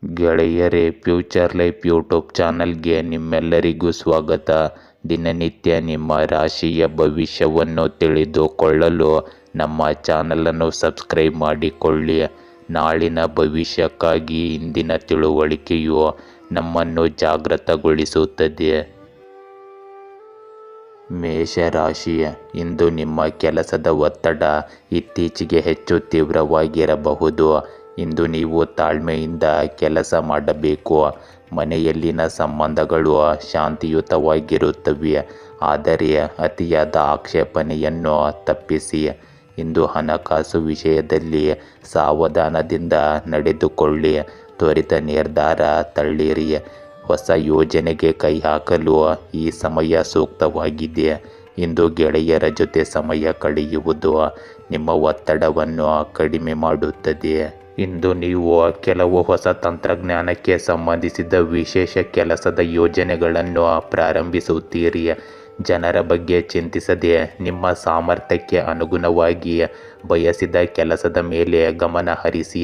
ಗೆಳೆಯರೇ, future life YouTube ಚಾನಲ್ಗೆ ನಿಮ್ಮೆಲ್ಲರಿಗೂ ಸ್ವಾಗತ. ದಿನನಿತ್ಯ ನಿಮ್ಮ ರಾಶಿಯ ಭವಿಷ್ಯವನ್ನು ತಿಳಿದುಕೊಳ್ಳಲು ನಮ್ಮ ಚಾನಲನ್ನು ಸಬ್ಸ್ಕ್ರೈಬ್ ಮಾಡಿಕೊಳ್ಳಿ. ನಾಳಿನ ಭವಿಷ್ಯಕ್ಕಾಗಿ ಇಂದಿನ ತಿಳುವಳಿಕೆಯು ನಮ್ಮನ್ನು ಜಾಗೃತಗೊಳಿಸುತ್ತದೆ. ಮೇಷರಾಶಿ, ಇಂದು ನಿಮ್ಮ ಕೆಲಸದ ಒತ್ತಡ ಇತ್ತೀಚೆಗೆ ಹೆಚ್ಚು ತೀವ್ರವಾಗಿರಬಹುದು. ಇಂದು ನೀವು ತಾಳ್ಮೆಯಿಂದ ಕೆಲಸ ಮಾಡಬೇಕು. ಮನೆಯಲ್ಲಿನ ಸಂಬಂಧಗಳು ಶಾಂತಿಯುತವಾಗಿರುತ್ತವೆ, ಆದರೆ ಅತಿಯಾದ ಆಕ್ಷೇಪಣೆಯನ್ನು ತಪ್ಪಿಸಿ. ಇಂದು ಹಣಕಾಸು ವಿಷಯದಲ್ಲಿ ಸಾವಧಾನದಿಂದ ನಡೆದುಕೊಳ್ಳಿ. ತ್ವರಿತ ನಿರ್ಧಾರ ತಳ್ಳಿರಿ. ಹೊಸ ಯೋಜನೆಗೆ ಕೈ ಹಾಕಲು ಈ ಸಮಯ ಸೂಕ್ತವಾಗಿದೆ. ಇಂದು ಗೆಳೆಯರ ಜೊತೆ ಸಮಯ ಕಳೆಯುವುದು ನಿಮ್ಮ ಒತ್ತಡವನ್ನು ಕಡಿಮೆ ಮಾಡುತ್ತದೆ. ಇಂದು ನೀವು ಕೆಲವು ಹೊಸ ತಂತ್ರಜ್ಞಾನಕ್ಕೆ ಸಂಬಂಧಿಸಿದ ವಿಶೇಷ ಕೆಲಸದ ಯೋಜನೆಗಳನ್ನು ಪ್ರಾರಂಭಿಸುತ್ತೀರಿ. ಜನರ ಬಗ್ಗೆ ಚಿಂತಿಸದೆ ನಿಮ್ಮ ಸಾಮರ್ಥ್ಯಕ್ಕೆ ಅನುಗುಣವಾಗಿ ಬಯಸಿದ ಕೆಲಸದ ಮೇಲೆ ಗಮನ ಹರಿಸಿ.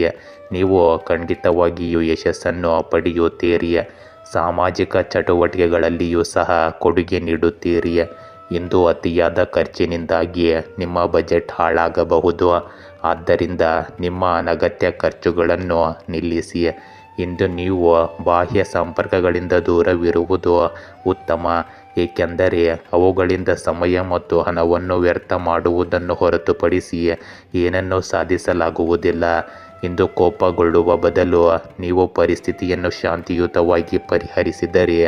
ನೀವು ಖಂಡಿತವಾಗಿಯೂ ಯಶಸ್ಸನ್ನು ಪಡೆಯುತ್ತೀರಿ. ಸಾಮಾಜಿಕ ಚಟುವಟಿಕೆಗಳಲ್ಲಿಯೂ ಸಹ ಕೊಡುಗೆ ನೀಡುತ್ತೀರಿ. ಇಂದು ಅತಿಯಾದ ಖರ್ಚಿನಿಂದಾಗಿ ನಿಮ್ಮ ಬಜೆಟ್ ಹಾಳಾಗಬಹುದು, ಆದ್ದರಿಂದ ನಿಮ್ಮ ಅನಗತ್ಯ ಖರ್ಚುಗಳನ್ನು ನಿಲ್ಲಿಸಿ. ಇಂದು ನೀವು ಬಾಹ್ಯ ಸಂಪರ್ಕಗಳಿಂದ ದೂರವಿರುವುದು ಉತ್ತಮ, ಏಕೆಂದರೆ ಅವುಗಳಿಂದ ಸಮಯ ಮತ್ತು ಹಣವನ್ನು ವ್ಯರ್ಥ ಮಾಡುವುದನ್ನು ಹೊರತುಪಡಿಸಿ ಏನನ್ನೂ ಸಾಧಿಸಲಾಗುವುದಿಲ್ಲ. ಇಂದು ಕೋಪಗೊಳ್ಳುವ ಬದಲು ನೀವು ಪರಿಸ್ಥಿತಿಯನ್ನು ಶಾಂತಿಯುತವಾಗಿ ಪರಿಹರಿಸಿದರೆ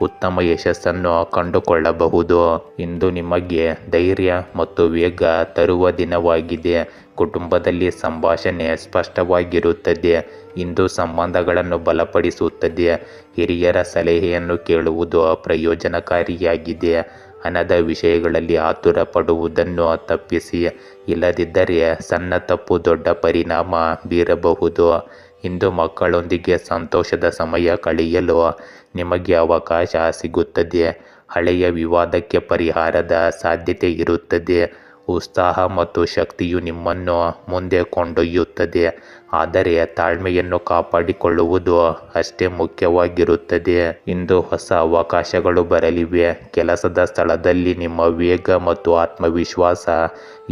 ಉತ್ತಮ ಯಶಸ್ಸನ್ನು ಕಂಡುಕೊಳ್ಳಬಹುದು. ಇಂದು ನಿಮಗೆ ಧೈರ್ಯ ಮತ್ತು ವೇಗ ತರುವ ದಿನವಾಗಿದೆ. ಕುಟುಂಬದಲ್ಲಿ ಸಂಭಾಷಣೆ ಸ್ಪಷ್ಟವಾಗಿರುತ್ತದೆ. ಇಂದು ಸಂಬಂಧಗಳನ್ನು ಬಲಪಡಿಸುತ್ತದೆ. ಹಿರಿಯರ ಸಲಹೆಯನ್ನು ಕೇಳುವುದು ಪ್ರಯೋಜನಕಾರಿಯಾಗಿದೆ. ಹಣದ ವಿಷಯಗಳಲ್ಲಿ ಆತುರ ಪಡುವುದನ್ನು ತಪ್ಪಿಸಿ, ಇಲ್ಲದಿದ್ದರೆ ಸಣ್ಣ ತಪ್ಪು ದೊಡ್ಡ ಪರಿಣಾಮ ಬೀರಬಹುದು. ಇಂದು ಮಕ್ಕಳೊಂದಿಗೆ ಸಂತೋಷದ ಸಮಯ ಕಳೆಯಲು ನಿಮಗೆ ಅವಕಾಶ ಸಿಗುತ್ತದೆ. ಹಳೆಯ ವಿವಾದಕ್ಕೆ ಪರಿಹಾರದ ಸಾಧ್ಯತೆ ಇರುತ್ತದೆ. ಉತ್ಸಾಹ ಮತ್ತು ಶಕ್ತಿಯು ನಿಮ್ಮನ್ನು ಮುಂದೆ ಕೊಂಡೊಯ್ಯುತ್ತದೆ, ಆದರೆ ತಾಳ್ಮೆಯನ್ನು ಕಾಪಾಡಿಕೊಳ್ಳುವುದು ಅಷ್ಟೇ ಮುಖ್ಯವಾಗಿರುತ್ತದೆ. ಇಂದು ಹೊಸ ಅವಕಾಶಗಳು ಬರಲಿವೆ. ಕೆಲಸದ ಸ್ಥಳದಲ್ಲಿ ನಿಮ್ಮ ವೇಗ ಮತ್ತು ಆತ್ಮವಿಶ್ವಾಸ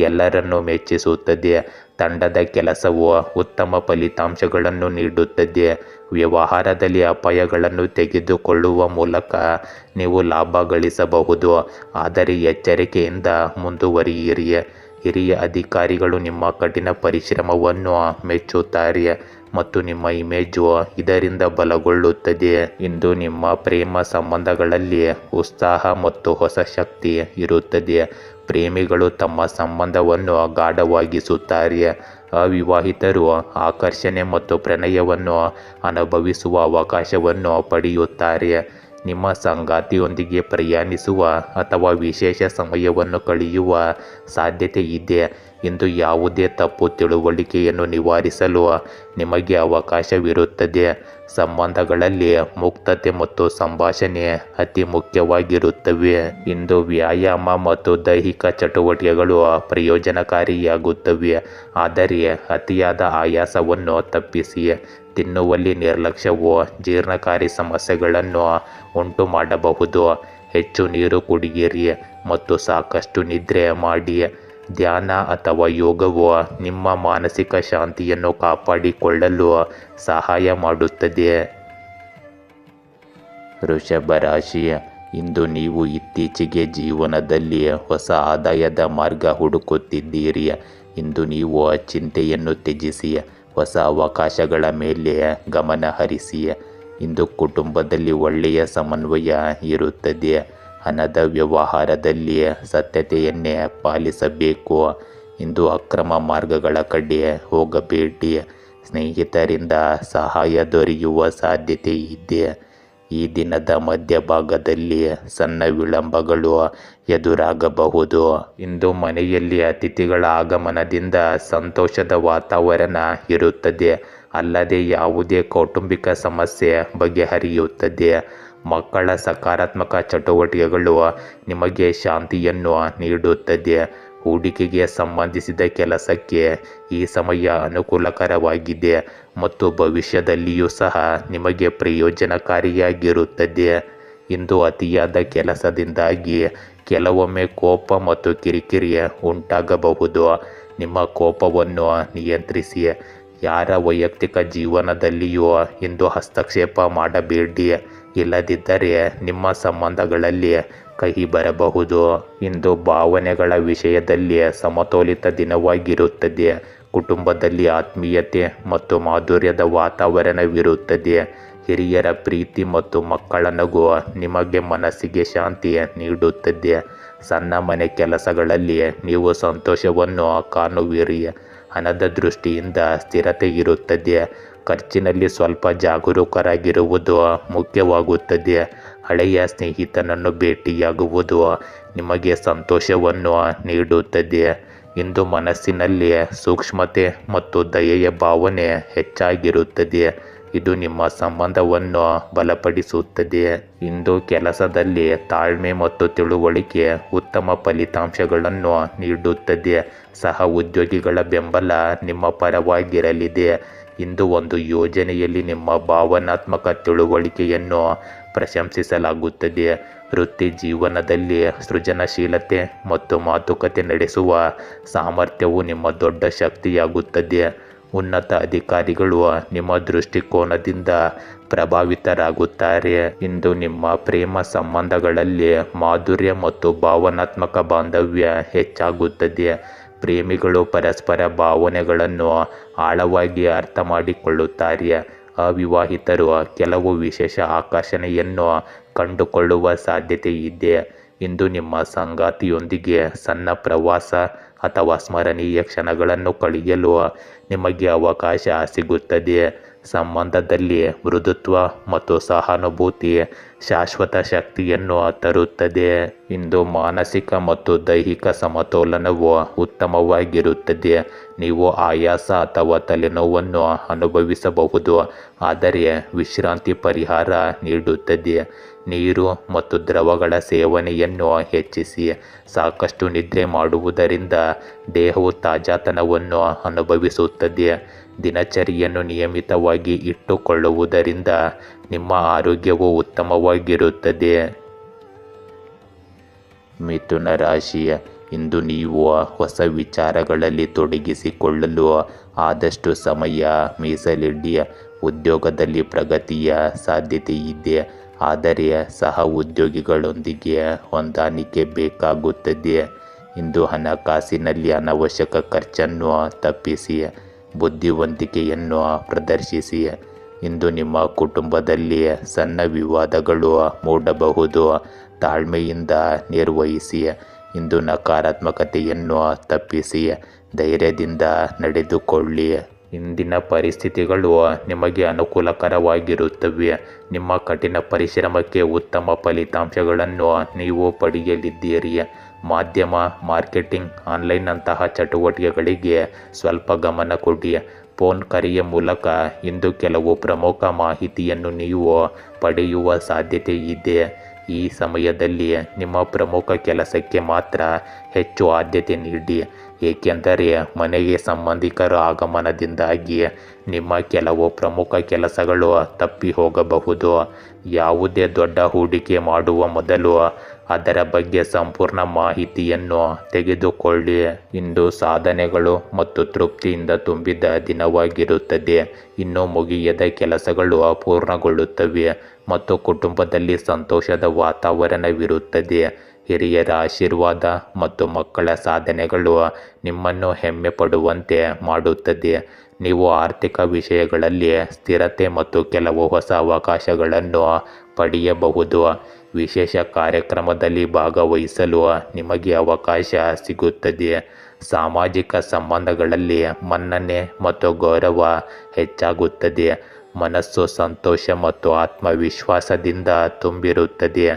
ಎಲ್ಲರನ್ನೂ ಮೆಚ್ಚಿಸುತ್ತದೆ. ತಂಡದ ಕೆಲಸವು ಉತ್ತಮ ಫಲಿತಾಂಶಗಳನ್ನು ನೀಡುತ್ತದೆ. ವ್ಯವಹಾರದಲ್ಲಿ ಅಪಾಯಗಳನ್ನು ತೆಗೆದುಕೊಳ್ಳುವ ಮೂಲಕ ನೀವು ಲಾಭ ಗಳಿಸಬಹುದು, ಆದರೆ ಎಚ್ಚರಿಕೆಯಿಂದ ಮುಂದುವರಿಯಿರಿ. ಹಿರಿಯ ಅಧಿಕಾರಿಗಳು ನಿಮ್ಮ ಕಠಿಣ ಪರಿಶ್ರಮವನ್ನು ಮೆಚ್ಚುತ್ತಾರೆ ಮತ್ತು ನಿಮ್ಮ ಇಮೇಜು ಇದರಿಂದ ಬಲಗೊಳ್ಳುತ್ತದೆ. ಇಂದು ನಿಮ್ಮ ಪ್ರೇಮ ಸಂಬಂಧಗಳಲ್ಲಿ ಉತ್ಸಾಹ ಮತ್ತು ಹೊಸ ಶಕ್ತಿ ಇರುತ್ತದೆ. ಪ್ರೇಮಿಗಳು ತಮ್ಮ ಸಂಬಂಧವನ್ನು ಗಾಢವಾಗಿಸುತ್ತಾರೆ. ಅವಿವಾಹಿತರು ಆಕರ್ಷಣೆ ಮತ್ತು ಪ್ರಣಯವನ್ನು ಅನುಭವಿಸುವ ಅವಕಾಶವನ್ನು ಪಡೆಯುತ್ತಾರೆ. ನಿಮ್ಮ ಸಂಗಾತಿಯೊಂದಿಗೆ ಪ್ರಯಾಣಿಸುವ ಅಥವಾ ವಿಶೇಷ ಸಮಯವನ್ನು ಕಳೆಯುವ ಸಾಧ್ಯತೆ ಇದೆ. ಇಂದು ಯಾವುದೇ ತಪ್ಪು ತಿಳುವಳಿಕೆಯನ್ನು ನಿವಾರಿಸಲು ನಿಮಗೆ ಅವಕಾಶವಿರುತ್ತದೆ. ಸಂಬಂಧಗಳಲ್ಲಿ ಮುಕ್ತತೆ ಮತ್ತು ಸಂಭಾಷಣೆ ಅತಿ ಮುಖ್ಯವಾಗಿರುತ್ತವೆ. ಇಂದು ವ್ಯಾಯಾಮ ಮತ್ತು ದೈಹಿಕ ಚಟುವಟಿಕೆಗಳು ಪ್ರಯೋಜನಕಾರಿಯಾಗುತ್ತವೆ, ಆದರೆ ಅತಿಯಾದ ಆಯಾಸವನ್ನು ತಪ್ಪಿಸಿ. ತಿನ್ನುವಲ್ಲಿ ನಿರ್ಲಕ್ಷ್ಯವು ಜೀರ್ಣಕಾರಿ ಸಮಸ್ಯೆಗಳನ್ನು ಉಂಟು ಮಾಡಬಹುದು. ಹೆಚ್ಚು ನೀರು ಕುಡಿಯಿರಿ ಮತ್ತು ಸಾಕಷ್ಟು ನಿದ್ರೆ ಮಾಡಿ. ಧ್ಯಾನ ಅಥವಾ ಯೋಗವು ನಿಮ್ಮ ಮಾನಸಿಕ ಶಾಂತಿಯನ್ನು ಕಾಪಾಡಿಕೊಳ್ಳಲು ಸಹಾಯ ಮಾಡುತ್ತದೆ. ವೃಷಭ ರಾಶಿ, ಇಂದು ನೀವು ಇತ್ತೀಚೆಗೆ ಜೀವನದಲ್ಲಿ ಹೊಸ ಆದಾಯದ ಮಾರ್ಗ ಹುಡುಕುತ್ತಿದ್ದೀರಿ. ಇಂದು ನೀವು ಚಿಂತೆಯನ್ನು ತ್ಯಜಿಸಿ ಹೊಸ ಅವಕಾಶಗಳ ಮೇಲೆ ಗಮನ ಹರಿಸಿ. ಇಂದು ಕುಟುಂಬದಲ್ಲಿ ಒಳ್ಳೆಯ ಸಮನ್ವಯ ಇರುತ್ತದೆ. ಹಣದ ವ್ಯವಹಾರದಲ್ಲಿ ಸತ್ಯತೆಯನ್ನೇ ಪಾಲಿಸಬೇಕು. ಇಂದು ಅಕ್ರಮ ಮಾರ್ಗಗಳ ಕಡೆ ಹೋಗಬೇಡಿ. ಸ್ನೇಹಿತರಿಂದ ಸಹಾಯ ದೊರೆಯುವ ಸಾಧ್ಯತೆ ಇದೆ. ಈ ದಿನದ ಮಧ್ಯಭಾಗದಲ್ಲಿ ಸಣ್ಣ ವಿಳಂಬಗಳು ಎದುರಾಗಬಹುದು. ಇಂದು ಮನೆಯಲ್ಲಿ ಅತಿಥಿಗಳ ಆಗಮನದಿಂದ ಸಂತೋಷದ ವಾತಾವರಣ ಇರುತ್ತದೆ, ಅಲ್ಲದೆ ಯಾವುದೇ ಕೌಟುಂಬಿಕ ಸಮಸ್ಯೆ ಬಗೆಹರಿಯುತ್ತದೆ. ಮಕ್ಕಳ ಸಕಾರಾತ್ಮಕ ಚಟುವಟಿಕೆಗಳು ನಿಮಗೆ ಶಾಂತಿಯನ್ನು ನೀಡುತ್ತದೆ ಹೂಡಿಕೆಗೆ ಸಂಬಂಧಿಸಿದ ಕೆಲಸಕ್ಕೆ ಈ ಸಮಯ ಅನುಕೂಲಕರವಾಗಿದೆ ಮತ್ತು ಭವಿಷ್ಯದಲ್ಲಿಯೂ ಸಹ ನಿಮಗೆ ಪ್ರಯೋಜನಕಾರಿಯಾಗಿರುತ್ತದೆ. ಇಂದು ಅತಿಯಾದ ಕೆಲಸದಿಂದಾಗಿ ಕೆಲವೊಮ್ಮೆ ಕೋಪ ಮತ್ತು ಕಿರಿಕಿರಿ ಉಂಟಾಗಬಹುದು. ನಿಮ್ಮ ಕೋಪವನ್ನು ನಿಯಂತ್ರಿಸಿ. ಯಾರ ವೈಯಕ್ತಿಕ ಜೀವನದಲ್ಲಿಯೂ ಇಂದು ಹಸ್ತಕ್ಷೇಪ ಮಾಡಬೇಡಿ, ಇಲ್ಲದಿದ್ದರೆ ನಿಮ್ಮ ಸಂಬಂಧಗಳಲ್ಲಿ ಕಹಿ ಬರಬಹುದು. ಇಂದು ಭಾವನೆಗಳ ವಿಷಯದಲ್ಲಿ ಸಮತೋಲಿತ ದಿನವಾಗಿರುತ್ತದೆ. ಕುಟುಂಬದಲ್ಲಿ ಆತ್ಮೀಯತೆ ಮತ್ತು ಮಾಧುರ್ಯದ ವಾತಾವರಣವಿರುತ್ತದೆ. ಹಿರಿಯರ ಪ್ರೀತಿ ಮತ್ತು ಮಕ್ಕಳ ನಗು ನಿಮಗೆ ಮನಸ್ಸಿಗೆ ಶಾಂತಿ ನೀಡುತ್ತದೆ. ಸಣ್ಣ ಮನೆ ಕೆಲಸಗಳಲ್ಲಿ ನೀವು ಸಂತೋಷವನ್ನು ಕಾಣುವಿರಿ. ಹಣದ ದೃಷ್ಟಿಯಿಂದ ಸ್ಥಿರತೆ ಇರುತ್ತದೆ. ಖರ್ಚಿನಲ್ಲಿ ಸ್ವಲ್ಪ ಜಾಗರೂಕರಾಗಿರುವುದು ಮುಖ್ಯವಾಗುತ್ತದೆ. ಹಳೆಯ ಸ್ನೇಹಿತನನ್ನು ಭೇಟಿಯಾಗುವುದು ನಿಮಗೆ ಸಂತೋಷವನ್ನು ನೀಡುತ್ತದೆ. ಇಂದು ಮನಸ್ಸಿನಲ್ಲಿ ಸೂಕ್ಷ್ಮತೆ ಮತ್ತು ದಯೆಯ ಭಾವನೆ ಹೆಚ್ಚಾಗಿರುತ್ತದೆ. ಇದು ನಿಮ್ಮ ಸಂಬಂಧವನ್ನು ಬಲಪಡಿಸುತ್ತದೆ. ಇಂದು ಕೆಲಸದಲ್ಲಿ ತಾಳ್ಮೆ ಮತ್ತು ತಿಳುವಳಿಕೆ ಉತ್ತಮ ಫಲಿತಾಂಶಗಳನ್ನು ನೀಡುತ್ತದೆ. ಸಹ ಉದ್ಯೋಗಿಗಳ ಬೆಂಬಲ ನಿಮ್ಮ ಪರವಾಗಿರಲಿದೆ. ಇಂದು ಒಂದು ಯೋಜನೆಯಲ್ಲಿ ನಿಮ್ಮ ಭಾವನಾತ್ಮಕ ತಿಳುವಳಿಕೆಯನ್ನು ಪ್ರಶಂಸಿಸಲಾಗುತ್ತದೆ. ವೃತ್ತಿ ಜೀವನದಲ್ಲಿ ಸೃಜನಶೀಲತೆ ಮತ್ತು ಮಾತುಕತೆ ನಡೆಸುವ ಸಾಮರ್ಥ್ಯವು ನಿಮ್ಮ ದೊಡ್ಡ ಶಕ್ತಿಯಾಗುತ್ತದೆ. ಉನ್ನತ ಅಧಿಕಾರಿಗಳು ನಿಮ್ಮ ದೃಷ್ಟಿಕೋನದಿಂದ ಪ್ರಭಾವಿತರಾಗುತ್ತಾರೆ. ಇಂದು ನಿಮ್ಮ ಪ್ರೇಮ ಸಂಬಂಧಗಳಲ್ಲಿ ಮಾಧುರ್ಯ ಮತ್ತು ಭಾವನಾತ್ಮಕ ಬಾಂಧವ್ಯ ಹೆಚ್ಚಾಗುತ್ತದೆ. ಪ್ರೇಮಿಗಳು ಪರಸ್ಪರ ಭಾವನೆಗಳನ್ನು ಆಳವಾಗಿ ಅರ್ಥ ಮಾಡಿಕೊಳ್ಳುತ್ತಾರೆ. ಅವಿವಾಹಿತರು ಕೆಲವು ವಿಶೇಷ ಆಕರ್ಷಣೆಯನ್ನು ಕಂಡುಕೊಳ್ಳುವ ಸಾಧ್ಯತೆ ಇದೆ. ಇಂದು ನಿಮ್ಮ ಸಂಗಾತಿಯೊಂದಿಗೆ ಸಣ್ಣ ಪ್ರವಾಸ ಅಥವಾ ಸ್ಮರಣೀಯ ಕ್ಷಣಗಳನ್ನು ಕಳೆಯಲು ನಿಮಗೆ ಅವಕಾಶ ಸಿಗುತ್ತದೆ. ಸಂಬಂಧದಲ್ಲಿ ಮೃದುತ್ವ ಮತ್ತು ಸಹಾನುಭೂತಿ ಶಾಶ್ವತ ಶಕ್ತಿಯನ್ನು ತರುತ್ತದೆ. ಇಂದು ಮಾನಸಿಕ ಮತ್ತು ದೈಹಿಕ ಸಮತೋಲನವು ಉತ್ತಮವಾಗಿರುತ್ತದೆ. ನೀವು ಆಯಾಸ ಅಥವಾ ತಲೆನೋವನ್ನು ಅನುಭವಿಸಬಹುದು, ಆದರೆ ವಿಶ್ರಾಂತಿ ಪರಿಹಾರ ನೀಡುತ್ತದೆ. ನೀರು ಮತ್ತು ದ್ರವಗಳ ಸೇವನೆಯನ್ನು ಹೆಚ್ಚಿಸಿ. ಸಾಕಷ್ಟು ನಿದ್ರೆ ಮಾಡುವುದರಿಂದ ದೇಹವು ತಾಜಾತನವನ್ನು ಅನುಭವಿಸುತ್ತದೆ. ದಿನಚರಿಯನ್ನು ನಿಯಮಿತವಾಗಿ ಇಟ್ಟುಕೊಳ್ಳುವುದರಿಂದ ನಿಮ್ಮ ಆರೋಗ್ಯವು ಉತ್ತಮವಾಗಿರುತ್ತದೆ. ಮಿಥುನ ರಾಶಿಯ ಇಂದು ನೀವು ಹೊಸ ವಿಚಾರಗಳಲ್ಲಿ ತೊಡಗಿಸಿಕೊಳ್ಳಲು ಆದಷ್ಟು ಸಮಯ ಮೀಸಲಿಡಿ. ಉದ್ಯೋಗದಲ್ಲಿ ಪ್ರಗತಿಯ ಸಾಧ್ಯತೆ ಇದೆ, ಆದರೆ ಸಹ ಉದ್ಯೋಗಿಗಳೊಂದಿಗೆ ಹೊಂದಾಣಿಕೆ ಬೇಕಾಗುತ್ತದೆ. ಇಂದು ಹಣಕಾಸಿನಲ್ಲಿ ಅನವಶ್ಯಕ ಖರ್ಚನ್ನು ತಪ್ಪಿಸಿ. ಬುದ್ಧಿವಂತಿಕೆಯನ್ನು ಪ್ರದರ್ಶಿಸಿ. ಇಂದು ನಿಮ್ಮ ಕುಟುಂಬದಲ್ಲಿ ಸಣ್ಣ ವಿವಾದಗಳು ಮೂಡಬಹುದು, ತಾಳ್ಮೆಯಿಂದ ನಿರ್ವಹಿಸಿ. ಇಂದು ನಕಾರಾತ್ಮಕತೆಯನ್ನು ತಪ್ಪಿಸಿ, ಧೈರ್ಯದಿಂದ ನಡೆದುಕೊಳ್ಳಿ. ಇಂದಿನ ಪರಿಸ್ಥಿತಿಗಳು ನಿಮಗೆ ಅನುಕೂಲಕರವಾಗಿರುತ್ತವೆ. ನಿಮ್ಮ ಕಠಿಣ ಪರಿಶ್ರಮಕ್ಕೆ ಉತ್ತಮ ಫಲಿತಾಂಶಗಳನ್ನು ನೀವು ಪಡೆಯಲಿದ್ದೀರಿ. ಮಾಧ್ಯಮ, ಮಾರ್ಕೆಟಿಂಗ್, ಆನ್ಲೈನ್ನಂತಹ ಚಟುವಟಿಕೆಗಳಿಗೆ ಸ್ವಲ್ಪ ಗಮನ ಕೊಡಿ. ಫೋನ್ ಕರೆಯ ಮೂಲಕ ಇಂದು ಕೆಲವು ಪ್ರಮುಖ ಮಾಹಿತಿಯನ್ನು ನೀವು ಪಡೆಯುವ ಸಾಧ್ಯತೆ ಇದೆ. ಈ ಸಮಯದಲ್ಲಿ ನಿಮ್ಮ ಪ್ರಮುಖ ಕೆಲಸಕ್ಕೆ ಮಾತ್ರ ಹೆಚ್ಚು ಆದ್ಯತೆ ನೀಡಿ, ಏಕೆಂದರೆ ಮನೆಗೆ ಸಂಬಂಧಿಕರ ಆಗಮನದಿಂದಾಗಿ ನಿಮ್ಮ ಕೆಲವು ಪ್ರಮುಖ ಕೆಲಸಗಳು ತಪ್ಪಿ ಹೋಗಬಹುದು. ಯಾವುದೇ ದೊಡ್ಡ ಹೂಡಿಕೆ ಮಾಡುವ ಮೊದಲು ಅದರ ಬಗ್ಗೆ ಸಂಪೂರ್ಣ ಮಾಹಿತಿಯನ್ನು ತೆಗೆದುಕೊಳ್ಳಿ. ಇಂದು ಸಾಧನೆಗಳು ಮತ್ತು ತೃಪ್ತಿಯಿಂದ ತುಂಬಿದ ದಿನವಾಗಿರುತ್ತದೆ. ಇನ್ನೂ ಮುಗಿಯದ ಕೆಲಸಗಳು ಪೂರ್ಣಗೊಳ್ಳುತ್ತವೆ ಮತ್ತು ಕುಟುಂಬದಲ್ಲಿ ಸಂತೋಷದ ವಾತಾವರಣವಿರುತ್ತದೆ. ಹಿರಿಯರ ಆಶೀರ್ವಾದ ಮತ್ತು ಮಕ್ಕಳ ಸಾಧನೆಗಳು ನಿಮ್ಮನ್ನು ಹೆಮ್ಮೆ ಪಡುವಂತೆ ಮಾಡುತ್ತದೆ. ನೀವು ಆರ್ಥಿಕ ವಿಷಯಗಳಲ್ಲಿ ಸ್ಥಿರತೆ ಮತ್ತು ಕೆಲವು ಹೊಸ ಅವಕಾಶಗಳನ್ನು ಪಡೆಯಬಹುದು. ವಿಶೇಷ ಕಾರ್ಯಕ್ರಮದಲ್ಲಿ ಭಾಗವಹಿಸಲು ನಿಮಗೆ ಅವಕಾಶ ಸಿಗುತ್ತದೆ. ಸಾಮಾಜಿಕ ಸಂಬಂಧಗಳಲ್ಲಿ ಮನ್ನಣೆ ಮತ್ತು ಗೌರವ ಹೆಚ್ಚಾಗುತ್ತದೆ. ಮನಸ್ಸು ಸಂತೋಷ ಮತ್ತು ಆತ್ಮವಿಶ್ವಾಸದಿಂದ ತುಂಬಿರುತ್ತದೆ.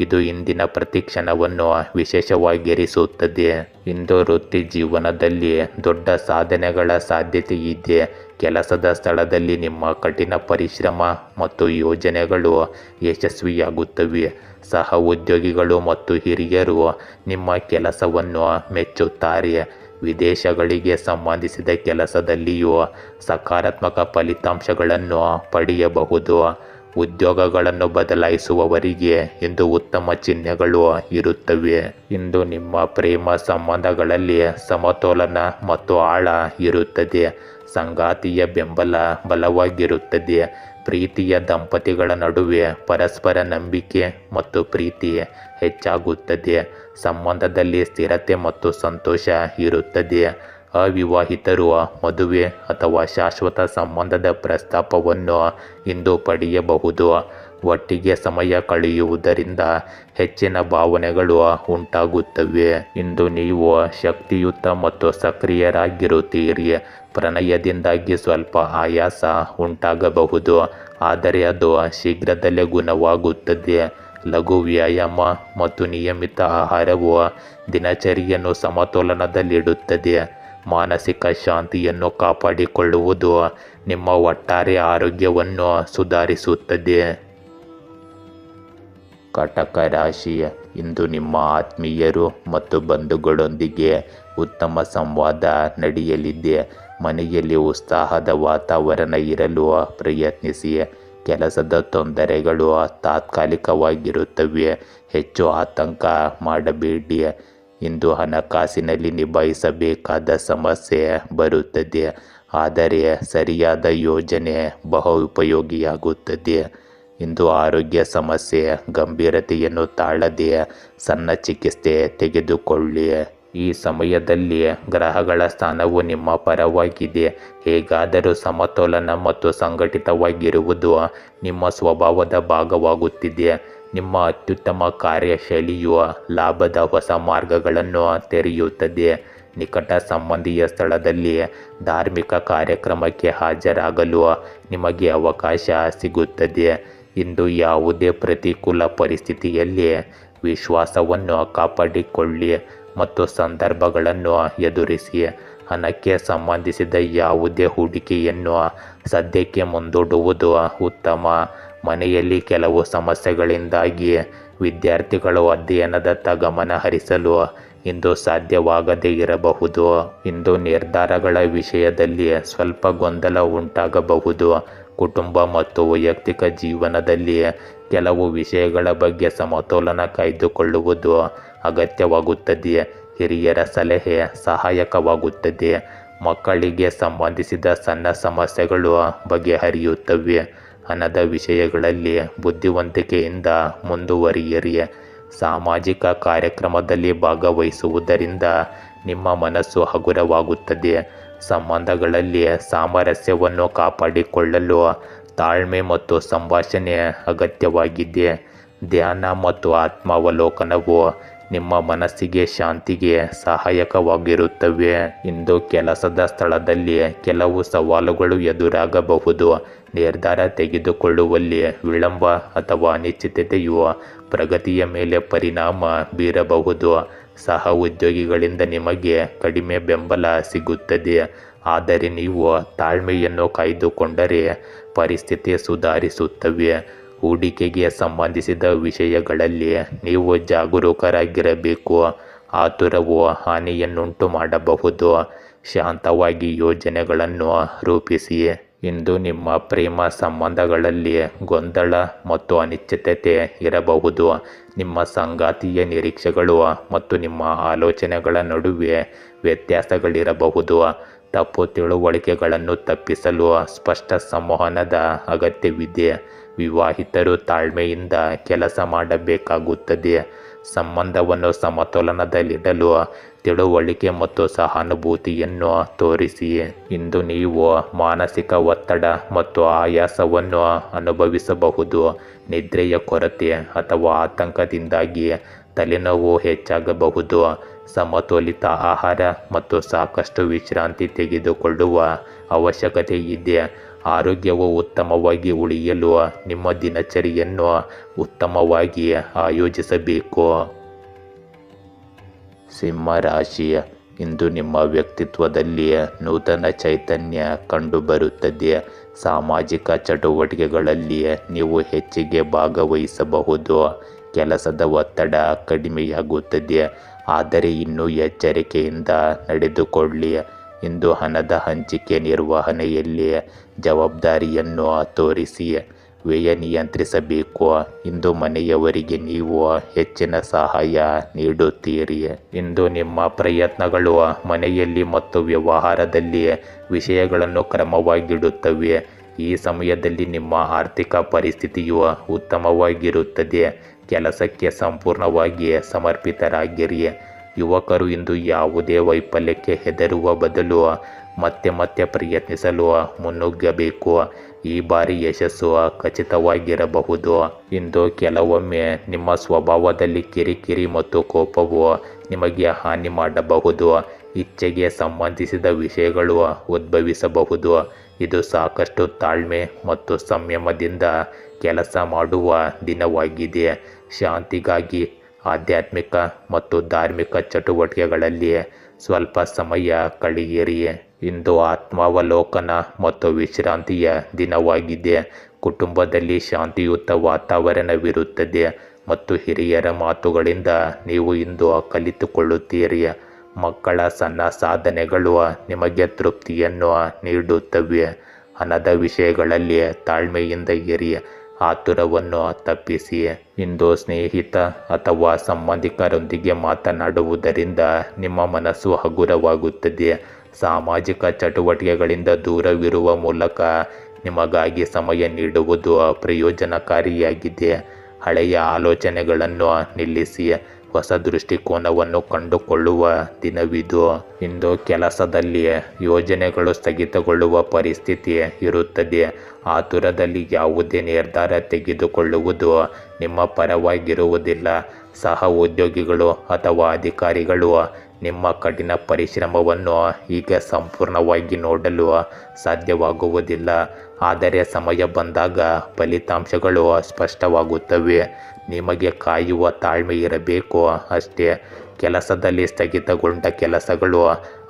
ಇದು ಇಂದಿನ ಪ್ರತಿಕ್ಷಣವನ್ನು ವಿಶೇಷವಾಗಿರಿಸುತ್ತದೆ. ಇಂದು ವೃತ್ತಿ ಜೀವನದಲ್ಲಿ ದೊಡ್ಡ ಸಾಧನೆಗಳ ಸಾಧ್ಯತೆ ಇದೆ. ಕೆಲಸದ ಸ್ಥಳದಲ್ಲಿ ನಿಮ್ಮ ಕಠಿಣ ಪರಿಶ್ರಮ ಮತ್ತು ಯೋಜನೆಗಳು ಯಶಸ್ವಿಯಾಗುತ್ತವೆ. ಸಹ ಉದ್ಯೋಗಿಗಳು ಮತ್ತು ಹಿರಿಯರು ನಿಮ್ಮ ಕೆಲಸವನ್ನು ಮೆಚ್ಚುತ್ತಾರೆ. ವಿದೇಶಗಳಿಗೆ ಸಂಬಂಧಿಸಿದ ಕೆಲಸದಲ್ಲಿಯೂ ಸಕಾರಾತ್ಮಕ ಫಲಿತಾಂಶಗಳನ್ನು ಪಡೆಯಬಹುದು. ಉದ್ಯೋಗಗಳನ್ನು ಬದಲಾಯಿಸುವವರಿಗೆ ಇಂದು ಉತ್ತಮ ಚಿಹ್ನೆಗಳು ಇರುತ್ತವೆ. ಇಂದು ನಿಮ್ಮ ಪ್ರೇಮ ಸಂಬಂಧಗಳಲ್ಲಿ ಸಮತೋಲನ ಮತ್ತು ಆಳ ಇರುತ್ತದೆ. ಸಂಗಾತಿಯ ಬೆಂಬಲ ಬಲವಾಗಿರುತ್ತದೆ. ಪ್ರೀತಿಯ ದಂಪತಿಗಳ ನಡುವೆ ಪರಸ್ಪರ ನಂಬಿಕೆ ಮತ್ತು ಪ್ರೀತಿ ಹೆಚ್ಚಾಗುತ್ತದೆ. ಸಂಬಂಧದಲ್ಲಿ ಸ್ಥಿರತೆ ಮತ್ತು ಸಂತೋಷ ಇರುತ್ತದೆ. ಅವಿವಾಹಿತರು ಮದುವೆ ಅಥವಾ ಶಾಶ್ವತ ಸಂಬಂಧದ ಪ್ರಸ್ತಾಪವನ್ನು ಇಂದು ಪಡೆಯಬಹುದು. ಒಟ್ಟಿಗೆ ಸಮಯ ಕಳೆಯುವುದರಿಂದ ಹೆಚ್ಚಿನ ಭಾವನೆಗಳು ಉಂಟಾಗುತ್ತವೆ. ಇಂದು ನೀವು ಶಕ್ತಿಯುತ ಮತ್ತು ಸಕ್ರಿಯರಾಗಿರುತ್ತೀರಿ. ಪ್ರಣಯದಿಂದಾಗಿ ಸ್ವಲ್ಪ ಆಯಾಸ ಉಂಟಾಗಬಹುದು, ಆದರೆ ಅದು ಶೀಘ್ರದಲ್ಲೇ ಗುಣವಾಗುತ್ತದೆ. ಲಘು ವ್ಯಾಯಾಮ ಮತ್ತು ನಿಯಮಿತ ಆಹಾರವು ದಿನಚರಿಯನ್ನು ಸಮತೋಲನದಲ್ಲಿಡುತ್ತದೆ. ಮಾನಸಿಕ ಶಾಂತಿಯನ್ನು ಕಾಪಾಡಿಕೊಳ್ಳುವುದು ನಿಮ್ಮ ಒಟ್ಟಾರೆ ಆರೋಗ್ಯವನ್ನು ಸುಧಾರಿಸುತ್ತದೆ. ಕಟಕ ರಾಶಿ, ಇಂದು ನಿಮ್ಮ ಆತ್ಮೀಯರು ಮತ್ತು ಬಂಧುಗಳೊಂದಿಗೆ ಉತ್ತಮ ಸಂವಾದ ನಡೆಯಲಿದೆ. ಮನೆಯಲ್ಲಿ ಉತ್ಸಾಹದ ವಾತಾವರಣ ಇರಲು ಪ್ರಯತ್ನಿಸಿ. ಕೆಲಸದ ತೊಂದರೆಗಳು ತಾತ್ಕಾಲಿಕವಾಗಿರುತ್ತವೆ. ಹೆಚ್ಚು ಆತಂಕ ಮಾಡಬೇಡಿ. ಇಂದು ಹಣಕಾಸಿನಲ್ಲಿ ನಿಭಾಯಿಸಬೇಕಾದ ಸಮಸ್ಯೆ ಬರುತ್ತದೆ, ಆದರೆ ಸರಿಯಾದ ಯೋಜನೆ ಬಹು ಉಪಯೋಗಿಯಾಗುತ್ತದೆ. ಇಂದು ಆರೋಗ್ಯ ಸಮಸ್ಯೆ ಗಂಭೀರತೆಯನ್ನು ತಾಳದೆ ಸಣ್ಣ ಚಿಕಿತ್ಸೆ ತೆಗೆದುಕೊಳ್ಳಿ. ಈ ಸಮಯದಲ್ಲಿ ಗ್ರಹಗಳ ಸ್ಥಾನವು ನಿಮ್ಮ ಪರವಾಗಿದೆ. ಹೇಗಾದರೂ ಸಮತೋಲನ ಮತ್ತು ಸಂಘಟಿತವಾಗಿರುವುದು ನಿಮ್ಮ ಸ್ವಭಾವದ ಭಾಗವಾಗುತ್ತಿದೆ. ನಿಮ್ಮ ಅತ್ಯುತ್ತಮ ಕಾರ್ಯಶೈಲಿಯು ಲಾಭದ ಹೊಸ ಮಾರ್ಗಗಳನ್ನು ತೆರೆಯುತ್ತದೆ. ನಿಕಟ ಸಂಬಂಧಿಯ ಸ್ಥಳದಲ್ಲಿ ಧಾರ್ಮಿಕ ಕಾರ್ಯಕ್ರಮಕ್ಕೆ ಹಾಜರಾಗಲು ನಿಮಗೆ ಅವಕಾಶ ಸಿಗುತ್ತದೆ. ಇಂದು ಯಾವುದೇ ಪ್ರತಿಕೂಲ ಪರಿಸ್ಥಿತಿಯಲ್ಲಿ ವಿಶ್ವಾಸವನ್ನು ಕಾಪಾಡಿಕೊಳ್ಳಿ ಮತ್ತು ಸಂದರ್ಭಗಳನ್ನು ಎದುರಿಸಿ. ಹಣಕ್ಕೆ ಸಂಬಂಧಿಸಿದ ಯಾವುದೇ ಹೂಡಿಕೆಯನ್ನು ಸದ್ಯಕ್ಕೆ ಮುಂದೂಡುವುದು ಉತ್ತಮ. ಮನೆಯಲ್ಲಿ ಕೆಲವು ಸಮಸ್ಯೆಗಳಿಂದಾಗಿ ವಿದ್ಯಾರ್ಥಿಗಳು ಅಧ್ಯಯನದತ್ತ ಗಮನ ಹರಿಸಲು ಇಂದು ಸಾಧ್ಯವಾಗದೇ ಇರಬಹುದು. ಇಂದು ನಿರ್ಧಾರಗಳ ವಿಷಯದಲ್ಲಿ ಸ್ವಲ್ಪ ಗೊಂದಲ ಉಂಟಾಗಬಹುದು. ಕುಟುಂಬ ಮತ್ತು ವೈಯಕ್ತಿಕ ಜೀವನದಲ್ಲಿ ಕೆಲವು ವಿಷಯಗಳ ಬಗ್ಗೆ ಸಮತೋಲನ ಕಾಯ್ದುಕೊಳ್ಳುವುದು ಅಗತ್ಯವಾಗುತ್ತದೆ. ಹಿರಿಯರ ಸಲಹೆ ಸಹಾಯಕವಾಗುತ್ತದೆ. ಮಕ್ಕಳಿಗೆ ಸಂಬಂಧಿಸಿದ ಸಣ್ಣ ಸಮಸ್ಯೆಗಳು ಬಗೆಹರಿಯುತ್ತವೆ. ಹಣದ ವಿಷಯಗಳಲ್ಲಿ ಬುದ್ಧಿವಂತಿಕೆಯಿಂದ ಮುಂದುವರಿಯಿರಿ. ಸಾಮಾಜಿಕ ಕಾರ್ಯಕ್ರಮದಲ್ಲಿ ಭಾಗವಹಿಸುವುದರಿಂದ ನಿಮ್ಮ ಮನಸ್ಸು ಹಗುರವಾಗುತ್ತದೆ. ಸಂಬಂಧಗಳಲ್ಲಿ ಸಾಮರಸ್ಯವನ್ನು ಕಾಪಾಡಿಕೊಳ್ಳಲು ತಾಳ್ಮೆ ಮತ್ತು ಸಂಭಾಷಣೆ ಅಗತ್ಯವಾಗಿದೆ. ಧ್ಯಾನ ಮತ್ತು ಆತ್ಮಾವಲೋಕನವು ನಿಮ್ಮ ಮನಸ್ಸಿಗೆ ಶಾಂತಿಗೆ ಸಹಾಯಕವಾಗಿರುತ್ತವೆ. ಇಂದು ಕೆಲಸದ ಸ್ಥಳದಲ್ಲಿ ಕೆಲವು ಸವಾಲುಗಳು ಎದುರಾಗಬಹುದು. ನಿರ್ಧಾರ ತೆಗೆದುಕೊಳ್ಳುವಲ್ಲಿ ವಿಳಂಬ ಅಥವಾ ಅನಿಶ್ಚಿತತೆಯು ಪ್ರಗತಿಯ ಮೇಲೆ ಪರಿಣಾಮ ಬೀರಬಹುದು. ಸಹ ಉದ್ಯೋಗಿಗಳಿಂದ ನಿಮಗೆ ಕಡಿಮೆ ಬೆಂಬಲ ಸಿಗುತ್ತದೆ, ಆದರೆ ನೀವು ತಾಳ್ಮೆಯನ್ನು ಕಾಯ್ದುಕೊಂಡರೆ ಪರಿಸ್ಥಿತಿ ಸುಧಾರಿಸುತ್ತವೆ. ಹೂಡಿಕೆಗೆ ಸಂಬಂಧಿಸಿದ ವಿಷಯಗಳಲ್ಲಿ ನೀವು ಜಾಗರೂಕರಾಗಿರಬೇಕು. ಆತುರವು ಹಾನಿಯನ್ನುಂಟು ಮಾಡಬಹುದು. ಶಾಂತವಾಗಿ ಯೋಜನೆಗಳನ್ನು ರೂಪಿಸಿ. ಇಂದು ನಿಮ್ಮ ಪ್ರೇಮ ಸಂಬಂಧಗಳಲ್ಲಿ ಗೊಂದಲ ಮತ್ತು ಅನಿಶ್ಚಿತತೆ ಇರಬಹುದು. ನಿಮ್ಮ ಸಂಗಾತಿಯ ನಿರೀಕ್ಷೆಗಳು ಮತ್ತು ನಿಮ್ಮ ಆಲೋಚನೆಗಳ ನಡುವೆ ವ್ಯತ್ಯಾಸಗಳಿರಬಹುದು. ತಪ್ಪು ತಿಳುವಳಿಕೆಗಳನ್ನು ತಪ್ಪಿಸಲು ಸ್ಪಷ್ಟ ಸಂವಹನದ ಅಗತ್ಯವಿದೆ. ವಿವಾಹಿತರು ತಾಳ್ಮೆಯಿಂದ ಕೆಲಸ ಮಾಡಬೇಕಾಗುತ್ತದೆ. ಸಂಬಂಧವನ್ನು ಸಮತೋಲನದಲ್ಲಿಡಲು ತಿಳುವಳಿಕೆ ಮತ್ತು ಸಹಾನುಭೂತಿಯನ್ನು ತೋರಿಸಿ. ಇಂದು ನೀವು ಮಾನಸಿಕ ಒತ್ತಡ ಮತ್ತು ಆಯಾಸವನ್ನು ಅನುಭವಿಸಬಹುದು. ನಿದ್ರೆಯ ಕೊರತೆ ಅಥವಾ ಆತಂಕದಿಂದಾಗಿ ತಲೆನೋವು ಹೆಚ್ಚಾಗಬಹುದು. ಸಮತೋಲಿತ ಆಹಾರ ಮತ್ತು ಸಾಕಷ್ಟು ವಿಶ್ರಾಂತಿ ತೆಗೆದುಕೊಳ್ಳುವ ಅವಶ್ಯಕತೆ ಇದೆ. ಆರೋಗ್ಯವು ಉತ್ತಮವಾಗಿ ಉಳಿಯಲು ನಿಮ್ಮ ದಿನಚರಿಯನ್ನು ಉತ್ತಮವಾಗಿ ಆಯೋಜಿಸಬೇಕು. ಸಿಂಹ ರಾಶಿ, ಇಂದು ನಿಮ್ಮ ವ್ಯಕ್ತಿತ್ವದಲ್ಲಿ ನೂತನ ಚೈತನ್ಯ ಕಂಡುಬರುತ್ತದೆ. ಸಾಮಾಜಿಕ ಚಟುವಟಿಕೆಗಳಲ್ಲಿ ನೀವು ಹೆಚ್ಚಿಗೆ ಭಾಗವಹಿಸಬಹುದು. ಕೆಲಸದ ಒತ್ತಡ ಕಡಿಮೆಯಾಗುತ್ತದೆ, ಆದರೆ ಇನ್ನೂ ಎಚ್ಚರಿಕೆಯಿಂದ ನಡೆದುಕೊಳ್ಳಿ. ಇಂದು ಹಣದ ಹಂಚಿಕೆ ನಿರ್ವಹಣೆಯಲ್ಲಿ ಜವಾಬ್ದಾರಿಯನ್ನು ತೋರಿಸಿ. ವ್ಯಯ ನಿಯಂತ್ರಿಸಬೇಕು. ಇಂದು ಮನೆಯವರಿಗೆ ನೀವು ಹೆಚ್ಚಿನ ಸಹಾಯ ನೀಡುತ್ತೀರಿ. ಇಂದು ನಿಮ್ಮ ಪ್ರಯತ್ನಗಳು ಮನೆಯಲ್ಲಿ ಮತ್ತು ವ್ಯವಹಾರದಲ್ಲಿ ವಿಷಯಗಳನ್ನು ಕ್ರಮವಾಗಿಡುತ್ತವೆ. ಈ ಸಮಯದಲ್ಲಿ ನಿಮ್ಮ ಆರ್ಥಿಕ ಪರಿಸ್ಥಿತಿಯು ಉತ್ತಮವಾಗಿರುತ್ತದೆ. ಕೆಲಸಕ್ಕೆ ಸಂಪೂರ್ಣವಾಗಿ ಸಮರ್ಪಿತರಾಗಿರಿ. ಯುವಕರು ಇಂದು ಯಾವುದೇ ವೈಫಲ್ಯಕ್ಕೆ ಹೆದರುವ ಬದಲು ಮತ್ತೆ ಪ್ರಯತ್ನಿಸಲು ಮುನ್ನುಗ್ಗಬೇಕು. ಈ ಬಾರಿ ಯಶಸ್ಸು ಖಚಿತವಾಗಿರಬಹುದು. ಇಂದು ಕೆಲವೊಮ್ಮೆ ನಿಮ್ಮ ಸ್ವಭಾವದಲ್ಲಿ ಕಿರಿಕಿರಿ ಮತ್ತು ಕೋಪವು ನಿಮಗೆ ಹಾನಿ ಮಾಡಬಹುದು. ಇಚ್ಛೆಗೆ ಸಂಬಂಧಿಸಿದ ವಿಷಯಗಳು ಉದ್ಭವಿಸಬಹುದು. ಇದು ಸಾಕಷ್ಟು ತಾಳ್ಮೆ ಮತ್ತು ಸಂಯಮದಿಂದ ಕೆಲಸ ಮಾಡುವ ದಿನವಾಗಿದೆ. ಶಾಂತಿಗಾಗಿ ಆಧ್ಯಾತ್ಮಿಕ ಮತ್ತು ಧಾರ್ಮಿಕ ಚಟುವಟಿಕೆಗಳಲ್ಲಿ ಸ್ವಲ್ಪ ಸಮಯ ಕಳೆಯಿರಿ. ಇಂದು ಆತ್ಮಾವಲೋಕನ ಮತ್ತು ವಿಶ್ರಾಂತಿಯ ದಿನವಾಗಿದೆ. ಕುಟುಂಬದಲ್ಲಿ ಶಾಂತಿಯುತ ವಾತಾವರಣವಿರುತ್ತದೆ ಮತ್ತು ಹಿರಿಯರ ಮಾತುಗಳಿಂದ ನೀವು ಇಂದು ಕಲಿತುಕೊಳ್ಳುತ್ತೀರಿ. ಮಕ್ಕಳ ಸಣ್ಣ ಸಾಧನೆಗಳು ನಿಮಗೆ ತೃಪ್ತಿಯನ್ನು ನೀಡುತ್ತವೆ. ಹಣದ ವಿಷಯಗಳಲ್ಲಿ ತಾಳ್ಮೆಯಿಂದ ಇರಿ. ಆತುರವನ್ನು ತಪ್ಪಿಸಿ. ಇಂದು ಸ್ನೇಹಿತ ಅಥವಾ ಸಂಬಂಧಿಕರೊಂದಿಗೆ ಮಾತನಾಡುವುದರಿಂದ ನಿಮ್ಮ ಮನಸ್ಸು ಹಗುರವಾಗುತ್ತದೆ. ಸಾಮಾಜಿಕ ಚಟುವಟಿಕೆಗಳಿಂದ ದೂರವಿರುವ ಮೂಲಕ ನಿಮಗಾಗಿ ಸಮಯ ನೀಡುವುದು ಪ್ರಯೋಜನಕಾರಿಯಾಗಿದೆ. ಹಳೆಯ ಆಲೋಚನೆಗಳನ್ನು ನಿಲ್ಲಿಸಿ. ಹೊಸ ದೃಷ್ಟಿಕೋನವನ್ನು ಕಂಡುಕೊಳ್ಳುವ ದಿನವಿದು. ಇಂದು ಕೆಲಸದಲ್ಲಿ ಯೋಜನೆಗಳು ಸ್ಥಗಿತಗೊಳ್ಳುವ ಪರಿಸ್ಥಿತಿ ಇರುತ್ತದೆ. ಆತುರದಲ್ಲಿ ಯಾವುದೇ ನಿರ್ಧಾರ ತೆಗೆದುಕೊಳ್ಳುವುದು ನಿಮ್ಮ ಪರವಾಗಿರುವುದಿಲ್ಲ. ಸಹ ಉದ್ಯೋಗಿಗಳು ಅಥವಾ ಅಧಿಕಾರಿಗಳು ನಿಮ್ಮ ಕಠಿಣ ಪರಿಶ್ರಮವನ್ನು ಈಗ ಸಂಪೂರ್ಣವಾಗಿ ನೋಡಲು ಸಾಧ್ಯವಾಗುವುದಿಲ್ಲ, ಆದರೆ ಸಮಯ ಬಂದಾಗ ಫಲಿತಾಂಶಗಳು ಸ್ಪಷ್ಟವಾಗುತ್ತವೆ. ನಿಮಗೆ ಕಾಯುವ ತಾಳ್ಮೆ ಇರಬೇಕು ಅಷ್ಟೇ. ಕೆಲಸದಲ್ಲಿ ಸ್ಥಗಿತಗೊಂಡ ಕೆಲಸಗಳು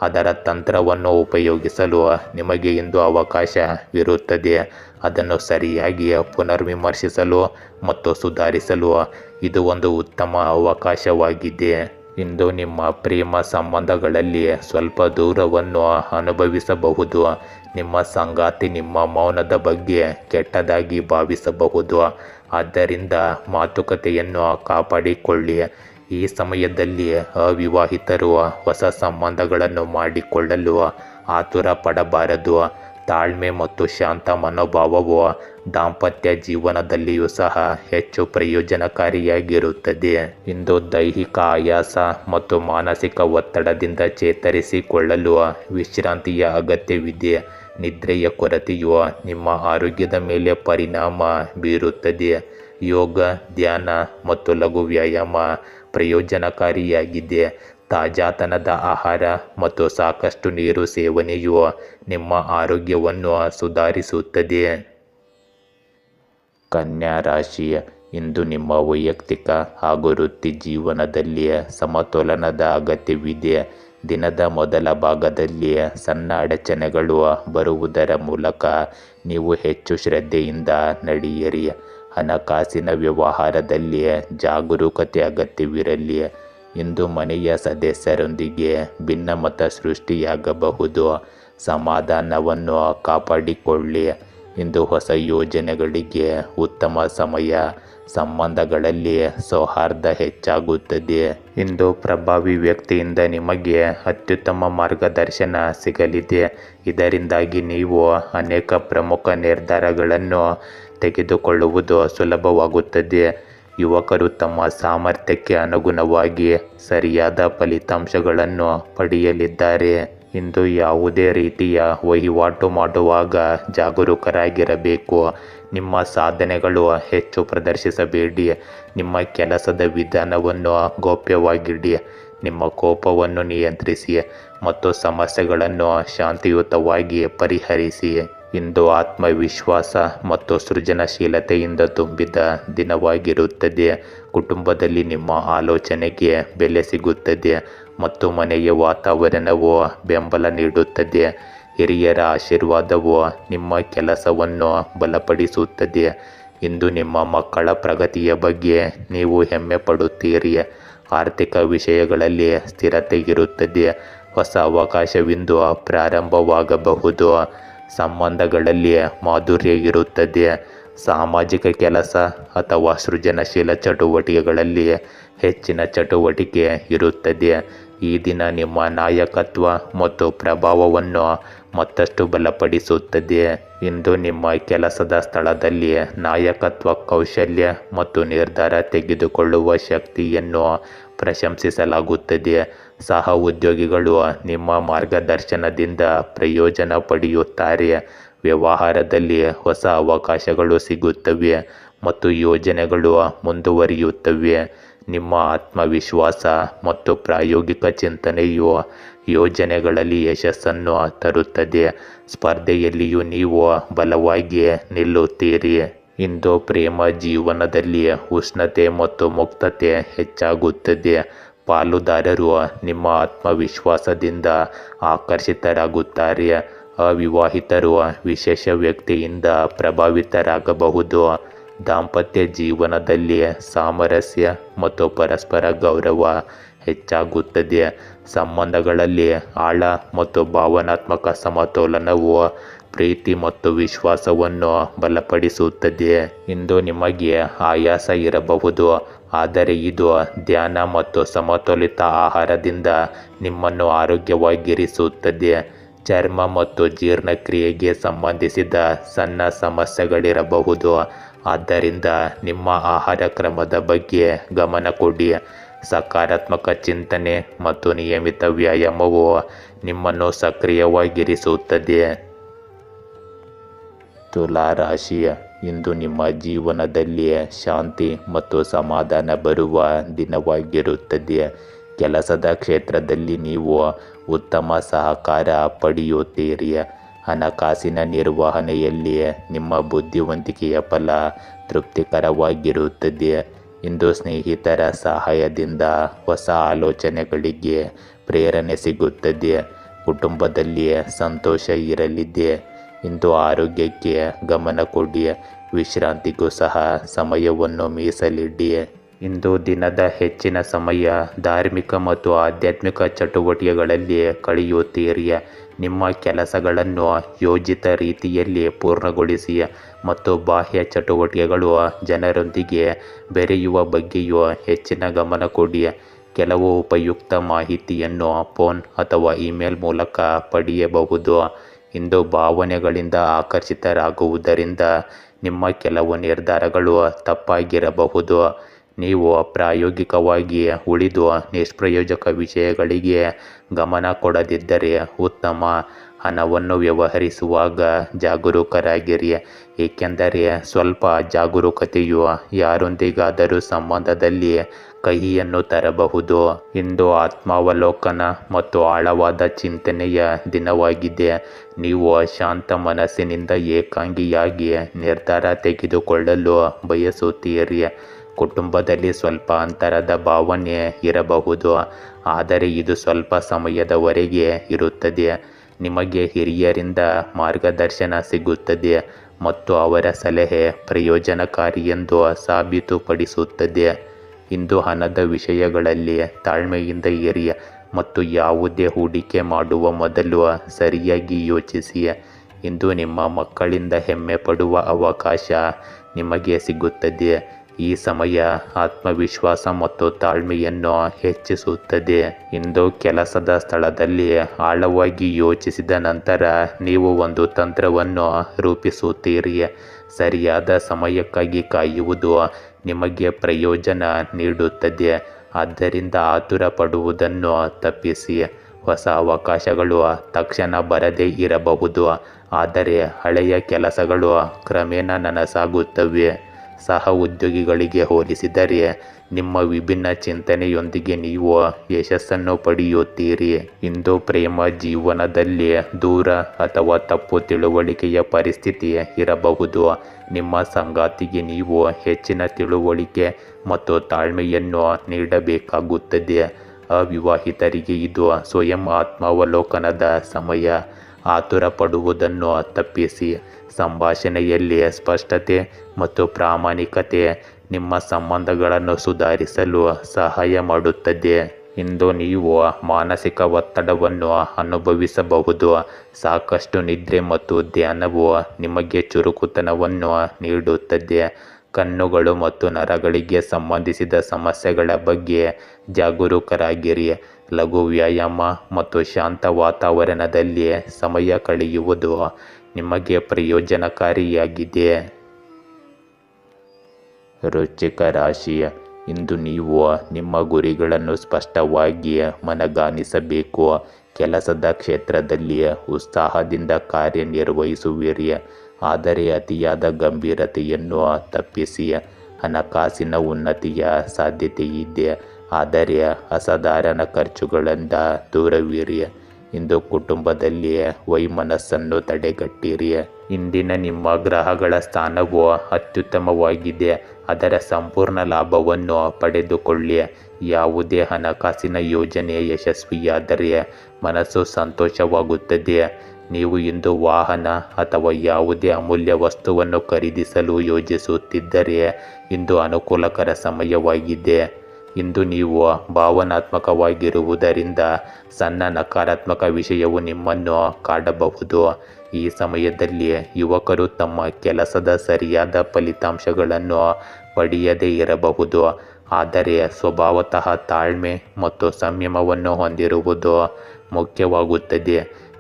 ಅದರ ತಂತ್ರವನ್ನು ಉಪಯೋಗಿಸಲು ನಿಮಗೆ ಇಂದು ಅವಕಾಶವಿರುತ್ತದೆ. ಅದನ್ನು ಸರಿಯಾಗಿ ಪುನರ್ವಿಮರ್ಶಿಸಲು ಮತ್ತು ಸುಧಾರಿಸಲು ಇದು ಒಂದು ಉತ್ತಮ ಅವಕಾಶವಾಗಿದೆ. ಇಂದು ನಿಮ್ಮ ಪ್ರೇಮ ಸಂಬಂಧಗಳಲ್ಲಿ ಸ್ವಲ್ಪ ದೂರವನ್ನು ಅನುಭವಿಸಬಹುದು. ನಿಮ್ಮ ಸಂಗಾತಿ ನಿಮ್ಮ ಮೌನದ ಬಗ್ಗೆ ಕೆಟ್ಟದಾಗಿ ಭಾವಿಸಬಹುದು. ಆದ್ದರಿಂದ ಮಾತುಕತೆಯನ್ನು ಕಾಪಾಡಿಕೊಳ್ಳಿ. ಈ ಸಮಯದಲ್ಲಿ ಅವಿವಾಹಿತರು ಹೊಸ ಸಂಬಂಧಗಳನ್ನು ಮಾಡಿಕೊಳ್ಳಲು ಆತುರ ಪಡಬಾರದು. ತಾಳ್ಮೆ ಮತ್ತು ಶಾಂತ ಮನೋಭಾವವು ದಾಂಪತ್ಯ ಜೀವನದಲ್ಲಿಯೂ ಸಹ ಹೆಚ್ಚು ಪ್ರಯೋಜನಕಾರಿಯಾಗಿರುತ್ತದೆ. ಇಂದು ದೈಹಿಕ ಆಯಾಸ ಮತ್ತು ಮಾನಸಿಕ ಒತ್ತಡದಿಂದ ಚೇತರಿಸಿಕೊಳ್ಳಲು ವಿಶ್ರಾಂತಿಯ ಅಗತ್ಯವಿದೆ. ನಿದ್ರೆಯ ಕೊರತೆಯು ನಿಮ್ಮ ಆರೋಗ್ಯದ ಮೇಲೆ ಪರಿಣಾಮ ಬೀರುತ್ತದೆ. ಯೋಗ, ಧ್ಯಾನ ಮತ್ತು ಲಘು ವ್ಯಾಯಾಮ ಪ್ರಯೋಜನಕಾರಿಯಾಗಿದೆ. ತಾಜಾತನದ ಆಹಾರ ಮತ್ತು ಸಾಕಷ್ಟು ನೀರು ಸೇವನೆಯು ನಿಮ್ಮ ಆರೋಗ್ಯವನ್ನು ಸುಧಾರಿಸುತ್ತದೆ. ಕನ್ಯಾ ರಾಶಿ, ಇಂದು ನಿಮ್ಮ ವೈಯಕ್ತಿಕ ಹಾಗೂ ವೃತ್ತಿ ಜೀವನದಲ್ಲಿ ಸಮತೋಲನದ ಅಗತ್ಯವಿದೆ. ದಿನದ ಮೊದಲ ಭಾಗದಲ್ಲಿ ಸಣ್ಣ ಅಡಚಣೆಗಳು ಬರುವುದರ ಮೂಲಕ ನೀವು ಹೆಚ್ಚು ಶ್ರದ್ಧೆಯಿಂದ ನಡೆಯಿರಿ. ಹಣಕಾಸಿನ ವ್ಯವಹಾರದಲ್ಲಿ ಜಾಗರೂಕತೆ ಅಗತ್ಯವಿರಲಿ. ಇಂದು ಮನೆಯ ಸದಸ್ಯರೊಂದಿಗೆ ಭಿನ್ನಮತ ಸೃಷ್ಟಿಯಾಗಬಹುದು. ಸಮಾಧಾನವನ್ನು ಕಾಪಾಡಿಕೊಳ್ಳಿ. ಇಂದು ಹೊಸ ಯೋಜನೆಗಳಿಗೆ ಉತ್ತಮ ಸಮಯ. ಸಂಬಂಧಗಳಲ್ಲಿ ಸೌಹಾರ್ದ ಹೆಚ್ಚಾಗುತ್ತದೆ. ಇಂದು ಪ್ರಭಾವಿ ವ್ಯಕ್ತಿಯಿಂದ ನಿಮಗೆ ಅತ್ಯುತ್ತಮ ಮಾರ್ಗದರ್ಶನ ಸಿಗಲಿದೆ. ಇದರಿಂದಾಗಿ ನೀವು ಅನೇಕ ಪ್ರಮುಖ ನಿರ್ಧಾರಗಳನ್ನು ತೆಗೆದುಕೊಳ್ಳುವುದು ಸುಲಭವಾಗುತ್ತದೆ. ಯುವಕರು ತಮ್ಮ ಸಾಮರ್ಥ್ಯಕ್ಕೆ ಅನುಗುಣವಾಗಿ ಸರಿಯಾದ ಫಲಿತಾಂಶಗಳನ್ನು ಪಡೆಯಲಿದ್ದಾರೆ. ಇಂದು ಯಾವುದೇ ರೀತಿಯ ವಹಿವಾಟು ಮಾಡುವಾಗ ಜಾಗರೂಕರಾಗಿರಬೇಕು. ನಿಮ್ಮ ಸಾಧನೆಗಳು ಹೆಚ್ಚು ಪ್ರದರ್ಶಿಸಬೇಡಿ. ನಿಮ್ಮ ಕೆಲಸದ ವಿಧಾನವನ್ನು ಗೌಪ್ಯವಾಗಿಡಿ. ನಿಮ್ಮ ಕೋಪವನ್ನು ನಿಯಂತ್ರಿಸಿ ಮತ್ತು ಸಮಸ್ಯೆಗಳನ್ನು ಶಾಂತಿಯುತವಾಗಿ ಪರಿಹರಿಸಿ. ಇಂದು ಆತ್ಮವಿಶ್ವಾಸ ಮತ್ತು ಸೃಜನಶೀಲತೆಯಿಂದ ತುಂಬಿದ ದಿನವಾಗಿರುತ್ತದೆ. ಕುಟುಂಬದಲ್ಲಿ ನಿಮ್ಮ ಆಲೋಚನೆಗೆ ಬೆಲೆ ಸಿಗುತ್ತದೆ ಮತ್ತು ಮನೆಯ ವಾತಾವರಣವು ಬೆಂಬಲ ನೀಡುತ್ತದೆ. ಹಿರಿಯರ ಆಶೀರ್ವಾದವು ನಿಮ್ಮ ಕೆಲಸವನ್ನು ಬಲಪಡಿಸುತ್ತದೆ. ಇಂದು ನಿಮ್ಮ ಮಕ್ಕಳ ಪ್ರಗತಿಯ ಬಗ್ಗೆ ನೀವು ಹೆಮ್ಮೆ ಪಡುತ್ತೀರಿ. ಆರ್ಥಿಕ ವಿಷಯಗಳಲ್ಲಿ ಸ್ಥಿರತೆ ಇರುತ್ತದೆ. ಹೊಸ ಅವಕಾಶವಿಂದು ಪ್ರಾರಂಭವಾಗಬಹುದು. ಸಂಬಂಧಗಳಲ್ಲಿ ಮಾಧುರ್ಯ ಇರುತ್ತದೆ. ಸಾಮಾಜಿಕ ಕೆಲಸ ಅಥವಾ ಸೃಜನಶೀಲ ಚಟುವಟಿಕೆಗಳಲ್ಲಿ ಹೆಚ್ಚಿನ ಚಟುವಟಿಕೆ ಇರುತ್ತದೆ. ಈ ದಿನ ನಿಮ್ಮ ನಾಯಕತ್ವ ಮತ್ತು ಪ್ರಭಾವವನ್ನು ಮತ್ತಷ್ಟು ಬಲಪಡಿಸುತ್ತದೆ. ಇಂದು ನಿಮ್ಮ ಕೆಲಸದ ಸ್ಥಳದಲ್ಲಿ ನಾಯಕತ್ವ ಕೌಶಲ್ಯ ಮತ್ತು ನಿರ್ಧಾರ ತೆಗೆದುಕೊಳ್ಳುವ ಶಕ್ತಿಯನ್ನು ಪ್ರಶಂಸಿಸಲಾಗುತ್ತದೆ. ಸಹ ಉದ್ಯೋಗಿಗಳು ನಿಮ್ಮ ಮಾರ್ಗದರ್ಶನದಿಂದ ಪ್ರಯೋಜನ ಪಡೆಯುತ್ತಾರೆ. ವ್ಯವಹಾರದಲ್ಲಿ ಹೊಸ ಅವಕಾಶಗಳು ಸಿಗುತ್ತವೆ ಮತ್ತು ಯೋಜನೆಗಳು ಮುಂದುವರಿಯುತ್ತವೆ. ನಿಮ್ಮ ಆತ್ಮವಿಶ್ವಾಸ ಮತ್ತು ಪ್ರಾಯೋಗಿಕ ಚಿಂತನೆಯು ಯೋಜನೆಗಳಲ್ಲಿ ಯಶಸ್ಸನ್ನು ತರುತ್ತದೆ. ಸ್ಪರ್ಧೆಯಲ್ಲಿಯೂ ನೀವು ಬಲವಾಗಿ ನಿಲ್ಲುತ್ತೀರಿ. ಇಂದು ಪ್ರೇಮ ಜೀವನದಲ್ಲಿ ಉಷ್ಣತೆ ಮತ್ತು ಮುಕ್ತತೆ ಹೆಚ್ಚಾಗುತ್ತದೆ. ಪಾಲುದಾರರು ನಿಮ್ಮ ಆತ್ಮವಿಶ್ವಾಸದಿಂದ ಆಕರ್ಷಿತರಾಗುತ್ತಾರೆ. ಅವಿವಾಹಿತರು ವಿಶೇಷ ವ್ಯಕ್ತಿಯಿಂದ ಪ್ರಭಾವಿತರಾಗಬಹುದು. ದಾಂಪತ್ಯ ಜೀವನದಲ್ಲಿ ಸಾಮರಸ್ಯ ಮತ್ತು ಪರಸ್ಪರ ಗೌರವ ಹೆಚ್ಚಾಗುತ್ತದೆ. ಸಂಬಂಧಗಳಲ್ಲಿ ಆಳ ಮತ್ತು ಭಾವನಾತ್ಮಕ ಸಮತೋಲನವು ಪ್ರೀತಿ ಮತ್ತು ವಿಶ್ವಾಸವನ್ನು ಬಲಪಡಿಸುತ್ತದೆ. ಇಂದು ನಿಮಗೆ ಆಯಾಸ ಇರಬಹುದು, ಆದರೆ ಇದು ಧ್ಯಾನ ಮತ್ತು ಸಮತೋಲಿತ ಆಹಾರದಿಂದ ನಿಮ್ಮನ್ನು ಆರೋಗ್ಯವಾಗಿರಿಸುತ್ತದೆ. ಚರ್ಮ ಮತ್ತು ಜೀರ್ಣಕ್ರಿಯೆಗೆ ಸಂಬಂಧಿಸಿದ ಸಣ್ಣ ಸಮಸ್ಯೆಗಳಿರಬಹುದು, ಆದ್ದರಿಂದ ನಿಮ್ಮ ಆಹಾರ ಕ್ರಮದ ಬಗ್ಗೆ ಗಮನ ಕೊಡಿ. ಸಕಾರಾತ್ಮಕ ಚಿಂತನೆ ಮತ್ತು ನಿಯಮಿತ ವ್ಯಾಯಾಮವು ನಿಮ್ಮನ್ನು ಸಕ್ರಿಯವಾಗಿರಿಸುತ್ತದೆ. ತುಲಾ ರಾಶಿ, ಇಂದು ನಿಮ್ಮ ಜೀವನದಲ್ಲಿ ಶಾಂತಿ ಮತ್ತು ಸಮಾಧಾನ ಬರುವ ದಿನವಾಗಿರುತ್ತದೆ. ಕೆಲಸದ ಕ್ಷೇತ್ರದಲ್ಲಿ ನೀವು ಉತ್ತಮ ಸಹಕಾರ ಪಡೆಯುತ್ತೀರಿ. ಹಣಕಾಸಿನ ನಿರ್ವಹಣೆಯಲ್ಲಿ ನಿಮ್ಮ ಬುದ್ಧಿವಂತಿಕೆಯ ಫಲ ತೃಪ್ತಿಕರವಾಗಿರುತ್ತದೆ. ಇಂದು ಸ್ನೇಹಿತರ ಸಹಾಯದಿಂದ ಹೊಸ ಆಲೋಚನೆಗಳಿಗೆ ಪ್ರೇರಣೆ ಸಿಗುತ್ತದೆ. ಕುಟುಂಬದಲ್ಲಿ ಸಂತೋಷ ಇರಲಿದೆ. ಇಂದು ಆರೋಗ್ಯಕ್ಕೆ ಗಮನ ಕೊಡಿ. ವಿಶ್ರಾಂತಿಗೂ ಸಹ ಸಮಯವನ್ನು ಮೀಸಲಿಡಿ. ಇಂದು ದಿನದ ಹೆಚ್ಚಿನ ಸಮಯ ಧಾರ್ಮಿಕ ಮತ್ತು ಆಧ್ಯಾತ್ಮಿಕ ಚಟುವಟಿಕೆಗಳಲ್ಲಿ ಕಳೆಯುತ್ತೀರಿ. ನಿಮ್ಮ ಕೆಲಸಗಳನ್ನು ಯೋಜಿತ ರೀತಿಯಲ್ಲಿ ಪೂರ್ಣಗೊಳಿಸಿ ಮತ್ತು ಬಾಹ್ಯ ಚಟುವಟಿಕೆಗಳು ಜನರೊಂದಿಗೆ ಬೆರೆಯುವ ಬಗ್ಗೆಯೂ ಹೆಚ್ಚಿನ ಗಮನ ಕೊಡಿ. ಕೆಲವು ಉಪಯುಕ್ತ ಮಾಹಿತಿಯನ್ನು ಫೋನ್ ಅಥವಾ ಇಮೇಲ್ ಮೂಲಕ ಪಡೆಯಬಹುದು. ಇಂದು ಭಾವನೆಗಳಿಂದ ಆಕರ್ಷಿತರಾಗುವುದರಿಂದ ನಿಮ್ಮ ಕೆಲವು ನಿರ್ಧಾರಗಳು ತಪ್ಪಾಗಿರಬಹುದು. ನೀವು ಪ್ರಾಯೋಗಿಕವಾಗಿ ಉಳಿದು ನಿಷ್ಪ್ರಯೋಜಕ ವಿಷಯಗಳಿಗೆ ಗಮನ ಕೊಡದಿದ್ದರೆ ಉತ್ತಮ. ಹಣವನ್ನು ವ್ಯವಹರಿಸುವಾಗ ಜಾಗರೂಕರಾಗಿರಿ, ಏಕೆಂದರೆ ಸ್ವಲ್ಪ ಜಾಗರೂಕತೆಯು ಯಾರೊಂದಿಗಾದರೂ ಸಂಬಂಧದಲ್ಲಿ ಕಹಿಯನ್ನು ತರಬಹುದು. ಇಂದು ಆತ್ಮಾವಲೋಕನ ಮತ್ತು ಆಳವಾದ ಚಿಂತನೆಯ ದಿನವಾಗಿದೆ. ನೀವು ಶಾಂತ ಮನಸ್ಸಿನಿಂದ ಏಕಾಂಗಿಯಾಗಿ ನಿರ್ಧಾರ ತೆಗೆದುಕೊಳ್ಳಲು ಬಯಸುತ್ತೀರಿ. ಕುಟುಂಬದಲ್ಲಿ ಸ್ವಲ್ಪ ಅಂತರದ ಭಾವನೆ ಇರಬಹುದು, ಆದರೆ ಇದು ಸ್ವಲ್ಪ ಸಮಯದವರೆಗೆ ಇರುತ್ತದೆ. ನಿಮಗೆ ಹಿರಿಯರಿಂದ ಮಾರ್ಗದರ್ಶನ ಸಿಗುತ್ತದೆ ಮತ್ತು ಅವರ ಸಲಹೆ ಪ್ರಯೋಜನಕಾರಿ ಎಂದು ಸಾಬೀತುಪಡಿಸುತ್ತದೆ. ಇಂದು ಹಣದ ವಿಷಯಗಳಲ್ಲಿ ತಾಳ್ಮೆಯಿಂದ ಇರಿ ಮತ್ತು ಯಾವುದೇ ಹೂಡಿಕೆ ಮಾಡುವ ಮೊದಲು ಸರಿಯಾಗಿ ಯೋಚಿಸಿ. ಇಂದು ನಿಮ್ಮ ಮಕ್ಕಳಿಂದ ಹೆಮ್ಮೆ ಪಡುವ ಅವಕಾಶ ನಿಮಗೆ ಸಿಗುತ್ತದೆ. ಈ ಸಮಯ ಆತ್ಮವಿಶ್ವಾಸ ಮತ್ತು ತಾಳ್ಮೆಯನ್ನು ಹೆಚ್ಚಿಸುತ್ತದೆ. ಇಂದು ಕೆಲಸದ ಸ್ಥಳದಲ್ಲಿ ಆಳವಾಗಿ ಯೋಚಿಸಿದ ನಂತರ ನೀವು ಒಂದು ತಂತ್ರವನ್ನು ರೂಪಿಸುತ್ತೀರಿ. ಸರಿಯಾದ ಸಮಯಕ್ಕಾಗಿ ಕಾಯುವುದು ನಿಮಗೆ ಪ್ರಯೋಜನ ನೀಡುತ್ತದೆ, ಆದ್ದರಿಂದ ಆತುರ ಪಡುವುದನ್ನು ತಪ್ಪಿಸಿ. ಹೊಸ ಅವಕಾಶಗಳು ತಕ್ಷಣ ಬರದೇ ಇರಬಹುದು, ಆದರೆ ಹಳೆಯ ಕೆಲಸಗಳು ಕ್ರಮೇಣ ನನಸಾಗುತ್ತವೆ. ಸಹ ಉದ್ಯೋಗಿಗಳಿಗೆ ಹೋಲಿಸಿದರೆ ನಿಮ್ಮ ವಿಭಿನ್ನ ಚಿಂತನೆಯೊಂದಿಗೆ ನೀವು ಯಶಸ್ಸನ್ನು ಪಡೆಯುತ್ತೀರಿ. ಇಂದು ಪ್ರೇಮ ಜೀವನದಲ್ಲಿ ದೂರ ಅಥವಾ ತಪ್ಪು ತಿಳುವಳಿಕೆಯ ಪರಿಸ್ಥಿತಿ ಇರಬಹುದು. ನಿಮ್ಮ ಸಂಗಾತಿಗೆ ನೀವು ಹೆಚ್ಚಿನ ತಿಳುವಳಿಕೆ ಮತ್ತು ತಾಳ್ಮೆಯನ್ನು ನೀಡಬೇಕಾಗುತ್ತದೆ. ಅವಿವಾಹಿತರಿಗೆ ಇದು ಸ್ವಯಂ ಆತ್ಮಾವಲೋಕನದ ಸಮಯ. ಆತುರ ಪಡುವುದನ್ನು ತಪ್ಪಿಸಿ. ಸಂಭಾಷಣೆಯಲ್ಲಿ ಸ್ಪಷ್ಟತೆ ಮತ್ತು ಪ್ರಾಮಾಣಿಕತೆ ನಿಮ್ಮ ಸಂಬಂಧಗಳನ್ನು ಸುಧಾರಿಸಲು ಸಹಾಯ ಮಾಡುತ್ತದೆ. ಇಂದು ನೀವು ಮಾನಸಿಕ ಒತ್ತಡವನ್ನು ಅನುಭವಿಸಬಹುದು. ಸಾಕಷ್ಟು ನಿದ್ರೆ ಮತ್ತು ಧ್ಯಾನವು ನಿಮಗೆ ಚುರುಕುತನವನ್ನು ನೀಡುತ್ತದೆ. ಕಣ್ಣುಗಳು ಮತ್ತು ನರಗಳಿಗೆ ಸಂಬಂಧಿಸಿದ ಸಮಸ್ಯೆಗಳ ಬಗ್ಗೆ ಜಾಗರೂಕರಾಗಿರಿ. ಲಘು ವ್ಯಾಯಾಮ ಮತ್ತು ಶಾಂತ ವಾತಾವರಣದಲ್ಲಿ ಸಮಯ ಕಳೆಯುವುದು ನಿಮಗೆ ಪ್ರಯೋಜನಕಾರಿಯಾಗಿದೆ. ವೃಶ್ಚಿಕ ರಾಶಿ. ಇಂದು ನೀವು ನಿಮ್ಮ ಗುರಿಗಳನ್ನು ಸ್ಪಷ್ಟವಾಗಿ ಮನಗಾಣಿಸಬೇಕು. ಕೆಲಸದ ಕ್ಷೇತ್ರದಲ್ಲಿ ಉತ್ಸಾಹದಿಂದ ಕಾರ್ಯನಿರ್ವಹಿಸುವಿರಿ, ಆದರೆ ಅತಿಯಾದ ಗಂಭೀರತೆಯನ್ನು ತಪ್ಪಿಸಿ. ಹಣಕಾಸಿನ ಉನ್ನತಿಯ ಸಾಧ್ಯತೆಯಿದೆ, ಆದರೆ ಅಸಾಧಾರಣ ಖರ್ಚುಗಳಿಂದ ದೂರವಿರಿ. ಇಂದು ಕುಟುಂಬದಲ್ಲಿ ವೈಮನಸ್ಸನ್ನು ತಡೆಗಟ್ಟಿರಿ. ಇಂದಿನ ನಿಮ್ಮ ಗ್ರಹಗಳ ಸ್ಥಾನವು ಅತ್ಯುತ್ತಮವಾಗಿದೆ, ಅದರ ಸಂಪೂರ್ಣ ಲಾಭವನ್ನು ಪಡೆದುಕೊಳ್ಳಿ. ಯಾವುದೇ ಹಣಕಾಸಿನ ಯೋಜನೆ ಯಶಸ್ವಿಯಾದರೆ ಮನಸ್ಸು ಸಂತೋಷವಾಗುತ್ತದೆ. ನೀವು ಇಂದು ವಾಹನ ಅಥವಾ ಯಾವುದೇ ಅಮೂಲ್ಯ ವಸ್ತುವನ್ನು ಖರೀದಿಸಲು ಯೋಜಿಸುತ್ತಿದ್ದರೆ ಇಂದು ಅನುಕೂಲಕರ ಸಮಯವಾಗಿದೆ. ಇಂದು ನೀವು ಭಾವನಾತ್ಮಕವಾಗಿರುವುದರಿಂದ ಸಣ್ಣ ನಕಾರಾತ್ಮಕ ವಿಷಯವು ನಿಮ್ಮನ್ನು ಕಾಡಬಹುದು. ಈ ಸಮಯದಲ್ಲಿ ಯುವಕರು ತಮ್ಮ ಕೆಲಸದ ಸರಿಯಾದ ಫಲಿತಾಂಶಗಳನ್ನು ಪಡೆಯದೇ ಇರಬಹುದು, ಆದರೆ ಸ್ವಭಾವತಃ ತಾಳ್ಮೆ ಮತ್ತು ಸಂಯಮವನ್ನು ಹೊಂದಿರುವುದು ಮುಖ್ಯವಾಗುತ್ತದೆ.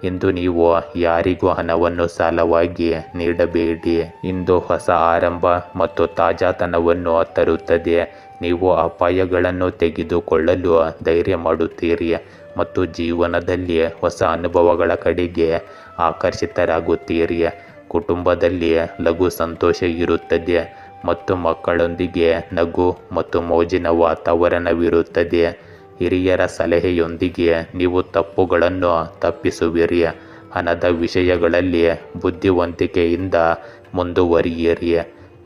ಇಂದು ನೀವು ಯಾರಿಗೂ ಹಣವನ್ನು ಸಾಲವಾಗಿ ನೀಡಬೇಡಿ. ಇಂದು ಹೊಸ ಆರಂಭ ಮತ್ತು ತಾಜಾತನವನ್ನು ತರುತ್ತದೆ. ನೀವು ಅಪಾಯಗಳನ್ನು ತೆಗೆದುಕೊಳ್ಳಲು ಧೈರ್ಯ ಮಾಡುತ್ತೀರಿ ಮತ್ತು ಜೀವನದಲ್ಲಿ ಹೊಸ ಅನುಭವಗಳ ಕಡೆಗೆ ಆಕರ್ಷಿತರಾಗುತ್ತೀರಿ. ಕುಟುಂಬದಲ್ಲಿ ಲಘು ಸಂತೋಷ ಇರುತ್ತದೆ ಮತ್ತು ಮಕ್ಕಳೊಂದಿಗೆ ನಗು ಮತ್ತು ಮೋಜಿನ ವಾತಾವರಣವಿರುತ್ತದೆ. ಹಿರಿಯರ ಸಲಹೆಯೊಂದಿಗೆ ನೀವು ತಪ್ಪುಗಳನ್ನು ತಪ್ಪಿಸುವಿರಿ. ಹಣದ ವಿಷಯಗಳಲ್ಲಿ ಬುದ್ಧಿವಂತಿಕೆಯಿಂದ ಮುಂದುವರಿಯಿರಿ.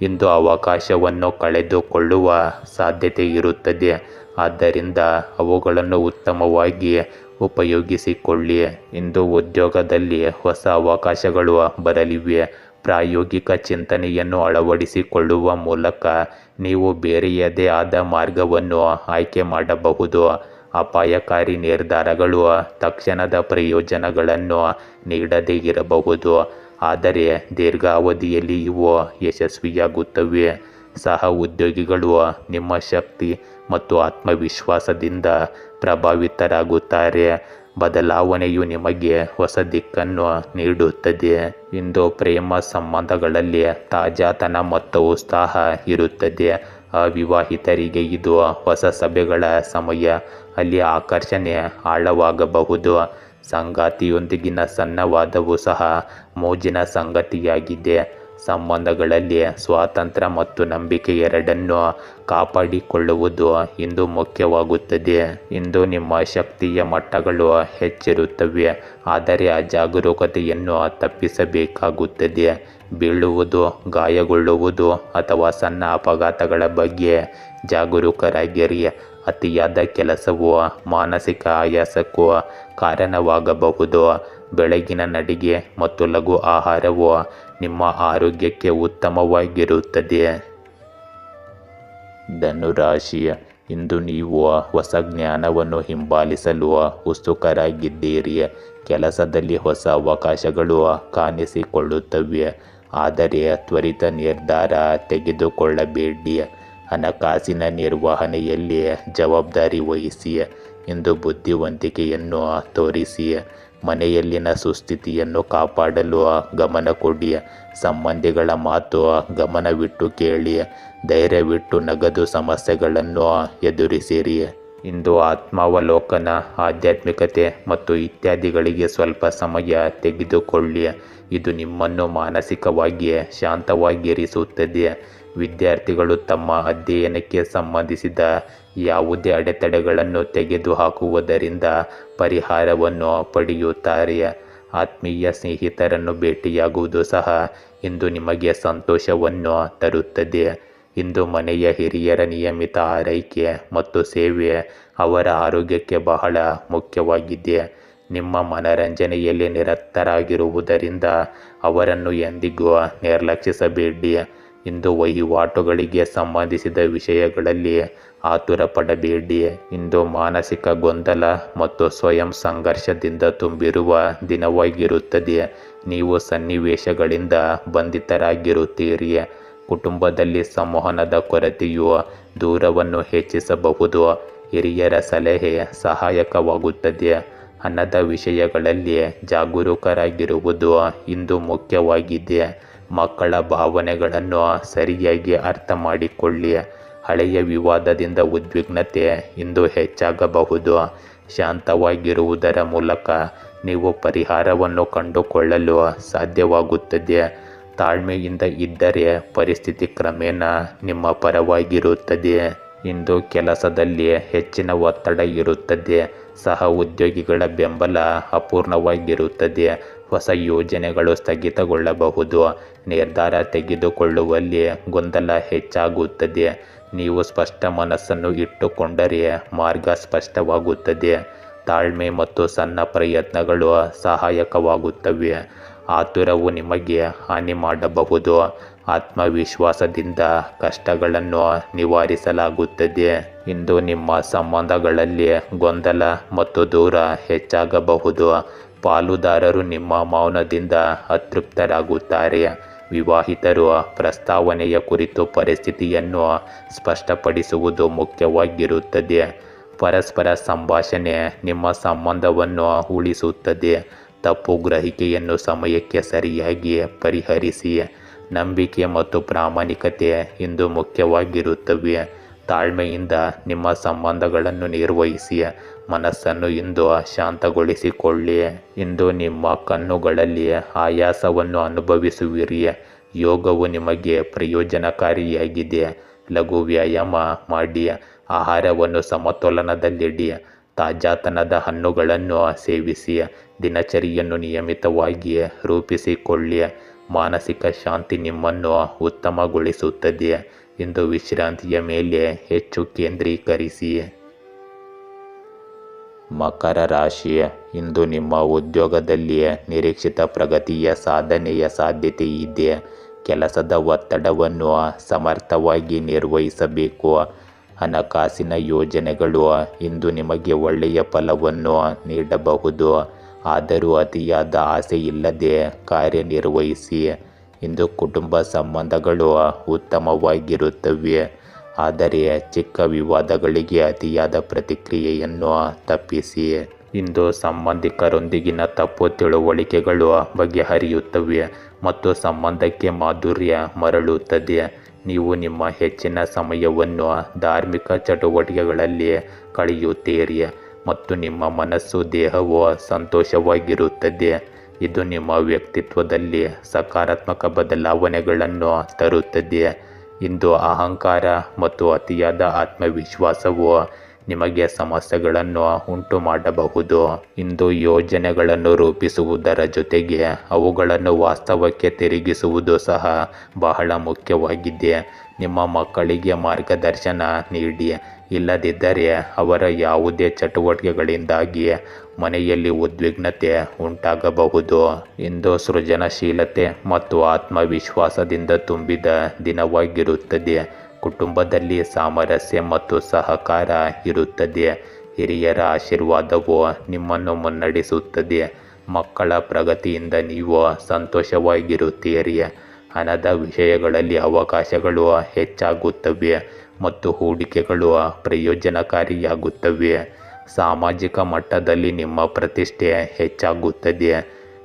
ಇಂದು ಅವಕಾಶವನ್ನು ಕಳೆದುಕೊಳ್ಳುವ ಸಾಧ್ಯತೆ ಇರುತ್ತದೆ, ಆದ್ದರಿಂದ ಅವುಗಳನ್ನು ಉತ್ತಮವಾಗಿ ಉಪಯೋಗಿಸಿಕೊಳ್ಳಿ. ಇಂದು ಉದ್ಯೋಗದಲ್ಲಿ ಹೊಸ ಅವಕಾಶಗಳು ಬರಲಿವೆ. ಪ್ರಾಯೋಗಿಕ ಚಿಂತನೆಯನ್ನು ಅಳವಡಿಸಿಕೊಳ್ಳುವ ಮೂಲಕ ನೀವು ಬೇರೆಯದೇ ಆದ ಮಾರ್ಗವನ್ನು ಆಯ್ಕೆ ಮಾಡಬಹುದು. ಅಪಾಯಕಾರಿ ನಿರ್ಧಾರಗಳು ತಕ್ಷಣದ ಪ್ರಯೋಜನಗಳನ್ನು ನೀಡದೇ ಇರಬಹುದು, ಆದರೆ ದೀರ್ಘಾವಧಿಯಲ್ಲಿ ಇವು ಯಶಸ್ವಿಯಾಗುತ್ತವೆ. ಸಹ ಉದ್ಯೋಗಿಗಳು ನಿಮ್ಮ ಶಕ್ತಿ ಮತ್ತು ಆತ್ಮವಿಶ್ವಾಸದಿಂದ ಪ್ರಭಾವಿತರಾಗುತ್ತಾರೆ. ಬದಲಾವಣೆಯು ನಿಮಗೆ ಹೊಸ ದಿಕ್ಕನ್ನು ನೀಡುತ್ತದೆ. ಇಂದು ಪ್ರೇಮ ಸಂಬಂಧಗಳಲ್ಲಿ ತಾಜಾತನ ಮತ್ತು ಉತ್ಸಾಹ ಇರುತ್ತದೆ. ಅವಿವಾಹಿತರಿಗೆ ಇದು ಹೊಸ ಸಭೆಗಳ ಸಮಯ, ಅಲ್ಲಿ ಆಕರ್ಷಣೆ ಆಳವಾಗಬಹುದು. ಸಂಗಾತಿಯೊಂದಿಗಿನ ಸಣ್ಣ ವಾದವೂ ಸಹ ಮೋಜಿನ ಸಂಗತಿಯಾಗಿದೆ. ಸಂಬಂಧಗಳಲ್ಲಿ ಸ್ವಾತಂತ್ರ್ಯ ಮತ್ತು ನಂಬಿಕೆ ಎರಡನ್ನೂ ಕಾಪಾಡಿಕೊಳ್ಳುವುದು ಇಂದು ಮುಖ್ಯವಾಗುತ್ತದೆ. ಇಂದು ನಿಮ್ಮ ಶಕ್ತಿಯ ಮಟ್ಟಗಳು ಹೆಚ್ಚಿರುತ್ತವೆ, ಆದರೆ ಅಜಾಗರೂಕತೆಯನ್ನು ತಪ್ಪಿಸಬೇಕಾಗುತ್ತದೆ. ಬೀಳುವುದು, ಗಾಯಗೊಳ್ಳುವುದು ಅಥವಾ ಸಣ್ಣ ಅಪಘಾತಗಳ ಬಗ್ಗೆ ಜಾಗರೂಕರಾಗಿರಿ. ಅತಿಯಾದ ಕೆಲಸವು ಮಾನಸಿಕ ಆಯಾಸಕ್ಕೂ ಕಾರಣವಾಗಬಹುದು. ಬೆಳಗಿನ ನಡಿಗೆ ಮತ್ತು ಲಘು ಆಹಾರವು ನಿಮ್ಮ ಆರೋಗ್ಯಕ್ಕೆ ಉತ್ತಮವಾಗಿರುತ್ತದೆ. ಧನುರಾಶಿ. ಇಂದು ನೀವು ಹೊಸ ಜ್ಞಾನವನ್ನು ಹಿಂಬಾಲಿಸಲು ಉತ್ಸುಕರಾಗಿದ್ದೀರಿ. ಕೆಲಸದಲ್ಲಿ ಹೊಸ ಅವಕಾಶಗಳು ಕಾಣಿಸಿಕೊಳ್ಳುತ್ತವೆ, ಆದರೆ ತ್ವರಿತ ನಿರ್ಧಾರ ತೆಗೆದುಕೊಳ್ಳಬೇಡಿ. ಹಣಕಾಸಿನ ನಿರ್ವಹಣೆಯಲ್ಲಿ ಜವಾಬ್ದಾರಿ ವಹಿಸಿ. ಇಂದು ಬುದ್ಧಿವಂತಿಕೆಯನ್ನು ತೋರಿಸಿ. ಮನೆಯಲ್ಲಿನ ಸುಸ್ಥಿತಿಯನ್ನು ಕಾಪಾಡಲು ಗಮನ ಕೊಡಿ. ಸಂಬಂಧಿಗಳ ಮಾತು ಗಮನವಿಟ್ಟು ಕೇಳಿ. ಧೈರ್ಯವಿಟ್ಟು ನಗದು ಸಮಸ್ಯೆಗಳನ್ನು ಎದುರಿಸಿರಿ. ಇಂದು ಆತ್ಮಾವಲೋಕನ, ಆಧ್ಯಾತ್ಮಿಕತೆ ಮತ್ತು ಇತ್ಯಾದಿಗಳಿಗೆ ಸ್ವಲ್ಪ ಸಮಯ ತೆಗೆದುಕೊಳ್ಳಿ. ಇದು ನಿಮ್ಮನ್ನು ಮಾನಸಿಕವಾಗಿ ಶಾಂತವಾಗಿರಿಸುತ್ತದೆ. ವಿದ್ಯಾರ್ಥಿಗಳು ತಮ್ಮ ಅಧ್ಯಯನಕ್ಕೆ ಸಂಬಂಧಿಸಿದ ಯಾವುದೇ ಅಡೆತಡೆಗಳನ್ನು ತೆಗೆದುಹಾಕುವುದರಿಂದ ಪರಿಹಾರವನ್ನು ಪಡೆಯುತ್ತಾರೆ. ಆತ್ಮೀಯ ಸ್ನೇಹಿತರನ್ನು ಭೇಟಿಯಾಗುವುದು ಸಹ ಇಂದು ನಿಮಗೆ ಸಂತೋಷವನ್ನು ತರುತ್ತದೆ. ಇಂದು ಮನೆಯ ಹಿರಿಯರ ನಿಯಮಿತ ಆರೈಕೆ ಮತ್ತು ಸೇವೆ ಅವರ ಆರೋಗ್ಯಕ್ಕೆ ಬಹಳ ಮುಖ್ಯವಾಗಿದೆ. ನಿಮ್ಮ ಮನರಂಜನೆಯಲ್ಲಿ ನಿರತರಾಗಿರುವುದರಿಂದ ಅವರನ್ನು ಎಂದಿಗೂ ನಿರ್ಲಕ್ಷಿಸಬೇಡಿ. ಇಂದು ವಹಿವಾಟುಗಳಿಗೆ ಸಂಬಂಧಿಸಿದ ವಿಷಯಗಳಲ್ಲಿ ಆತುರ ಪಡಬೇಡಿ. ಇಂದು ಮಾನಸಿಕ ಗೊಂದಲ ಮತ್ತು ಸ್ವಯಂ ಸಂಘರ್ಷದಿಂದ ತುಂಬಿರುವ ದಿನವಾಗಿರುತ್ತದೆ. ನೀವು ಸನ್ನಿವೇಶಗಳಿಂದ ಬಂಧಿತರಾಗಿರುತ್ತೀರಿ. ಕುಟುಂಬದಲ್ಲಿ ಸಂವಹನದ ಕೊರತೆಯು ದೂರವನ್ನು ಹೆಚ್ಚಿಸಬಹುದು. ಹಿರಿಯರ ಸಲಹೆ ಸಹಾಯಕವಾಗುತ್ತದೆ. ಹಣದ ವಿಷಯಗಳಲ್ಲಿ ಜಾಗರೂಕರಾಗಿರುವುದು ಇಂದು ಮುಖ್ಯವಾಗಿದೆ. ಮಕ್ಕಳ ಭಾವನೆಗಳನ್ನು ಸರಿಯಾಗಿ ಅರ್ಥ ಮಾಡಿಕೊಳ್ಳಿ. ಹಳೆಯ ವಿವಾದದಿಂದ ಉದ್ವಿಗ್ನತೆ ಇಂದು ಹೆಚ್ಚಾಗಬಹುದು. ಶಾಂತವಾಗಿರುವುದರ ಮೂಲಕ ನೀವು ಪರಿಹಾರವನ್ನು ಕಂಡುಕೊಳ್ಳಲು ಸಾಧ್ಯವಾಗುತ್ತದೆ. ತಾಳ್ಮೆಯಿಂದ ಇದ್ದರೆ ಪರಿಸ್ಥಿತಿ ಕ್ರಮೇಣ ನಿಮ್ಮ ಪರವಾಗಿರುತ್ತದೆ. ಇಂದು ಕೆಲಸದಲ್ಲಿ ಹೆಚ್ಚಿನ ಒತ್ತಡ ಇರುತ್ತದೆ. ಸಹ ಉದ್ಯೋಗಿಗಳ ಬೆಂಬಲ ಅಪೂರ್ಣವಾಗಿರುತ್ತದೆ. ಹೊಸ ಯೋಜನೆಗಳು ಸ್ಥಗಿತಗೊಳ್ಳಬಹುದು. ನಿರ್ಧಾರ ತೆಗೆದುಕೊಳ್ಳುವಲ್ಲಿ ಗೊಂದಲ ಹೆಚ್ಚಾಗುತ್ತದೆ. ನೀವು ಸ್ಪಷ್ಟ ಮನಸ್ಸನ್ನು ಇಟ್ಟುಕೊಂಡರೆ ಮಾರ್ಗ ಸ್ಪಷ್ಟವಾಗುತ್ತದೆ. ತಾಳ್ಮೆ ಮತ್ತು ಸಣ್ಣ ಪ್ರಯತ್ನಗಳು ಸಹಾಯಕವಾಗುತ್ತವೆ. ಆತುರವು ನಿಮಗೆ ಹಾನಿ ಮಾಡಬಹುದು. ಆತ್ಮವಿಶ್ವಾಸದಿಂದ ಕಷ್ಟಗಳನ್ನು ನಿವಾರಿಸಲಾಗುತ್ತದೆ. ಇಂದು ನಿಮ್ಮ ಸಂಬಂಧಗಳಲ್ಲಿ ಗೊಂದಲ ಮತ್ತು ದೂರ ಹೆಚ್ಚಾಗಬಹುದು. ಪಾಲುದಾರರು ನಿಮ್ಮ ಮೌನದಿಂದ ಅತೃಪ್ತರಾಗುತ್ತಾರೆ. ವಿವಾಹಿತರು ಪ್ರಸ್ತಾವನೆಯ ಕುರಿತು ಪರಿಸ್ಥಿತಿಯನ್ನು ಸ್ಪಷ್ಟಪಡಿಸುವುದು ಮುಖ್ಯವಾಗಿರುತ್ತದೆ. ಪರಸ್ಪರ ಸಂಭಾಷಣೆ ನಿಮ್ಮ ಸಂಬಂಧವನ್ನು ಉಳಿಸುತ್ತದೆ. ತಪ್ಪು ಗ್ರಹಿಕೆಯನ್ನು ಸಮಯಕ್ಕೆ ಸರಿಯಾಗಿ ಪರಿಹರಿಸಿ. ನಂಬಿಕೆ ಮತ್ತು ಪ್ರಾಮಾಣಿಕತೆ ಇಂದು ಮುಖ್ಯವಾಗಿರುತ್ತವೆ. ತಾಳ್ಮೆಯಿಂದ ನಿಮ್ಮ ಸಂಬಂಧಗಳನ್ನು ನಿರ್ವಹಿಸಿ. ಮನಸ್ಸನ್ನು ಇಂದು ಶಾಂತಗೊಳಿಸಿಕೊಳ್ಳಿ. ಇಂದು ನಿಮ್ಮ ಕಣ್ಣುಗಳಲ್ಲಿ ಆಯಾಸವನ್ನು ಅನುಭವಿಸುವಿರಿ. ಯೋಗವು ನಿಮಗೆ ಪ್ರಯೋಜನಕಾರಿಯಾಗಿದೆ. ಲಘು ವ್ಯಾಯಾಮ ಮಾಡಿ. ಆಹಾರವನ್ನು ಸಮತೋಲನದಲ್ಲಿಡಿ. ತಾಜಾತನದ ಹಣ್ಣುಗಳನ್ನು ಸೇವಿಸಿ. ದಿನಚರಿಯನ್ನು ನಿಯಮಿತವಾಗಿ ರೂಪಿಸಿಕೊಳ್ಳಿ. ಮಾನಸಿಕ ಶಾಂತಿ ನಿಮ್ಮನ್ನು ಉತ್ತಮಗೊಳಿಸುತ್ತದೆ. ಇಂದು ವಿಶ್ರಾಂತಿಯ ಮೇಲೆ ಹೆಚ್ಚು ಕೇಂದ್ರೀಕರಿಸಿ. ಮಕರ ರಾಶಿ. ಇಂದು ನಿಮ್ಮ ಉದ್ಯೋಗದಲ್ಲಿ ನಿರೀಕ್ಷಿತ ಪ್ರಗತಿಯ ಸಾಧನೆಯ ಸಾಧ್ಯತೆ ಇದೆ. ಕೆಲಸದ ಒತ್ತಡವನ್ನು ಸಮರ್ಥವಾಗಿ ನಿರ್ವಹಿಸಬೇಕು. ಹಣಕಾಸಿನ ಯೋಜನೆಗಳು ಇಂದು ನಿಮಗೆ ಒಳ್ಳೆಯ ಫಲವನ್ನು ನೀಡಬಹುದು. ಆದರೂ ಅತಿಯಾದ ಆಸೆ ಇಲ್ಲದೆ ಕಾರ್ಯನಿರ್ವಹಿಸಿ. ಇಂದು ಕುಟುಂಬ ಸಂಬಂಧಗಳು ಉತ್ತಮವಾಗಿರುತ್ತವೆ. ಆದರೆ ಚಿಕ್ಕ ವಿವಾದಗಳಿಗೆ ಅತಿಯಾದ ಪ್ರತಿಕ್ರಿಯೆಯನ್ನು ತಪ್ಪಿಸಿ. ಇಂದು ಸಂಬಂಧಿಕರೊಂದಿಗಿನ ತಪ್ಪು ತಿಳುವಳಿಕೆಗಳು ಬಗೆಹರಿಯುತ್ತವೆ ಮತ್ತು ಸಂಬಂಧಕ್ಕೆ ಮಾಧುರ್ಯ ಮರಳುತ್ತದೆ. ನೀವು ನಿಮ್ಮ ಹೆಚ್ಚಿನ ಸಮಯವನ್ನು ಧಾರ್ಮಿಕ ಚಟುವಟಿಕೆಗಳಲ್ಲಿ ಕಳೆಯುತ್ತೀರಿ ಮತ್ತು ನಿಮ್ಮ ಮನಸ್ಸು ದೇಹವು ಸಂತೋಷವಾಗಿರುತ್ತದೆ. ಇದು ನಿಮ್ಮ ವ್ಯಕ್ತಿತ್ವದಲ್ಲಿ ಸಕಾರಾತ್ಮಕ ಬದಲಾವಣೆಗಳನ್ನು ತರುತ್ತದೆ. ಇಂದು ಅಹಂಕಾರ ಮತ್ತು ಅತಿಯಾದ ಆತ್ಮವಿಶ್ವಾಸವು ನಿಮಗೆ ಸಮಸ್ಯೆಗಳನ್ನು ಉಂಟು ಮಾಡಬಹುದು. ಇಂದು ಯೋಜನೆಗಳನ್ನು ರೂಪಿಸುವುದರ ಜೊತೆಗೆ ಅವುಗಳನ್ನು ವಾಸ್ತವಕ್ಕೆ ತಿರುಗಿಸುವುದು ಸಹ ಬಹಳ ಮುಖ್ಯವಾಗಿದೆ. ನಿಮ್ಮ ಮಕ್ಕಳಿಗೆ ಮಾರ್ಗದರ್ಶನ ನೀಡಿ. ಇಲ್ಲದಿದ್ದರೆ ಅವರ ಯಾವುದೇ ಚಟುವಟಿಕೆಗಳಿಂದಾಗಿ ಮನೆಯಲ್ಲಿ ಉದ್ವಿಗ್ನತೆ ಉಂಟಾಗಬಹುದು. ಇಂದು ಸೃಜನಶೀಲತೆ ಮತ್ತು ಆತ್ಮವಿಶ್ವಾಸದಿಂದ ತುಂಬಿದ ದಿನವಾಗಿರುತ್ತದೆ. ಕುಟುಂಬದಲ್ಲಿ ಸಾಮರಸ್ಯ ಮತ್ತು ಸಹಕಾರ ಇರುತ್ತದೆ. ಹಿರಿಯರ ಆಶೀರ್ವಾದವು ನಿಮ್ಮನ್ನು ಮುನ್ನಡೆಸುತ್ತದೆ. ಮಕ್ಕಳ ಪ್ರಗತಿಯಿಂದ ನೀವು ಸಂತೋಷವಾಗಿರುತ್ತೀರಿ. ಹಣದ ವಿಷಯಗಳಲ್ಲಿ ಅವಕಾಶಗಳು ಹೆಚ್ಚಾಗುತ್ತವೆ ಮತ್ತು ಹೂಡಿಕೆಗಳು ಪ್ರಯೋಜನಕಾರಿಯಾಗುತ್ತವೆ. ಸಾಮಾಜಿಕ ಮಟ್ಟದಲ್ಲಿ ನಿಮ್ಮ ಪ್ರತಿಷ್ಠೆ ಹೆಚ್ಚಾಗುತ್ತದೆ.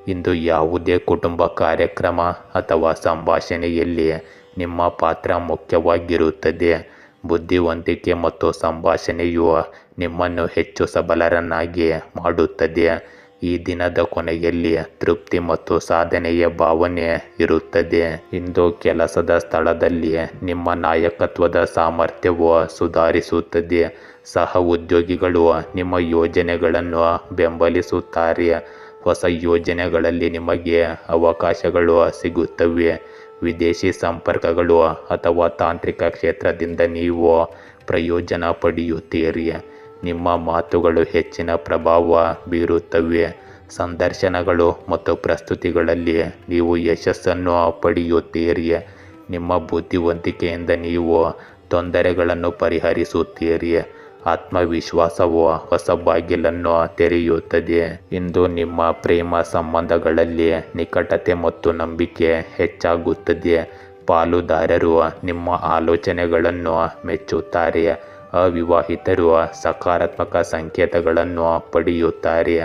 ಇಂದು ಯಾವುದೇ ಕುಟುಂಬ ಕಾರ್ಯಕ್ರಮ ಅಥವಾ ಸಂಭಾಷಣೆಯಲ್ಲಿ ನಿಮ್ಮ ಪಾತ್ರ ಮುಖ್ಯವಾಗಿರುತ್ತದೆ. ಬುದ್ಧಿವಂತಿಕೆ ಮತ್ತು ಸಂಭಾಷಣೆಯು ನಿಮ್ಮನ್ನು ಹೆಚ್ಚು ಸಬಲರನ್ನಾಗಿ ಮಾಡುತ್ತದೆ. ಈ ದಿನದ ಕೊನೆಯಲ್ಲಿ ತೃಪ್ತಿ ಮತ್ತು ಸಾಧನೆಯ ಭಾವನೆ ಇರುತ್ತದೆ. ಇಂದು ಕೆಲಸದ ಸ್ಥಳದಲ್ಲಿ ನಿಮ್ಮ ನಾಯಕತ್ವದ ಸಾಮರ್ಥ್ಯವು ಸುಧಾರಿಸುತ್ತದೆ. ಸಹ ಉದ್ಯೋಗಿಗಳು ನಿಮ್ಮ ಯೋಜನೆಗಳನ್ನು ಬೆಂಬಲಿಸುತ್ತಾರೆ. ಹೊಸ ಯೋಜನೆಗಳಲ್ಲಿ ನಿಮಗೆ ಅವಕಾಶಗಳು ಸಿಗುತ್ತವೆ. ವಿದೇಶಿ ಸಂಪರ್ಕಗಳು ಅಥವಾ ತಾಂತ್ರಿಕ ಕ್ಷೇತ್ರದಿಂದ ನೀವು ಪ್ರಯೋಜನ ಪಡೆಯುತ್ತೀರಿ. ನಿಮ್ಮ ಮಾತುಗಳು ಹೆಚ್ಚಿನ ಪ್ರಭಾವ ಬೀರುತ್ತವೆ. ಸಂದರ್ಶನಗಳು ಮತ್ತು ಪ್ರಸ್ತುತಿಗಳಲ್ಲಿ ನೀವು ಯಶಸ್ಸನ್ನು ಪಡೆಯುತ್ತೀರಿ. ನಿಮ್ಮ ಬುದ್ಧಿವಂತಿಕೆಯಿಂದ ನೀವು ತೊಂದರೆಗಳನ್ನು ಪರಿಹರಿಸುತ್ತೀರಿ. ಆತ್ಮವಿಶ್ವಾಸವು ಹೊಸ ಬಾಗಿಲನ್ನು ತೆರೆಯುತ್ತದೆ. ಇಂದು ನಿಮ್ಮ ಪ್ರೇಮ ಸಂಬಂಧಗಳಲ್ಲಿ ನಿಕಟತೆ ಮತ್ತು ನಂಬಿಕೆ ಹೆಚ್ಚಾಗುತ್ತದೆ. ಪಾಲುದಾರರು ನಿಮ್ಮ ಆಲೋಚನೆಗಳನ್ನು ಮೆಚ್ಚುತ್ತಾರೆ. ಅವಿವಾಹಿತರು ಸಕಾರಾತ್ಮಕ ಸಂಕೇತಗಳನ್ನು ಪಡೆಯುತ್ತಾರೆ.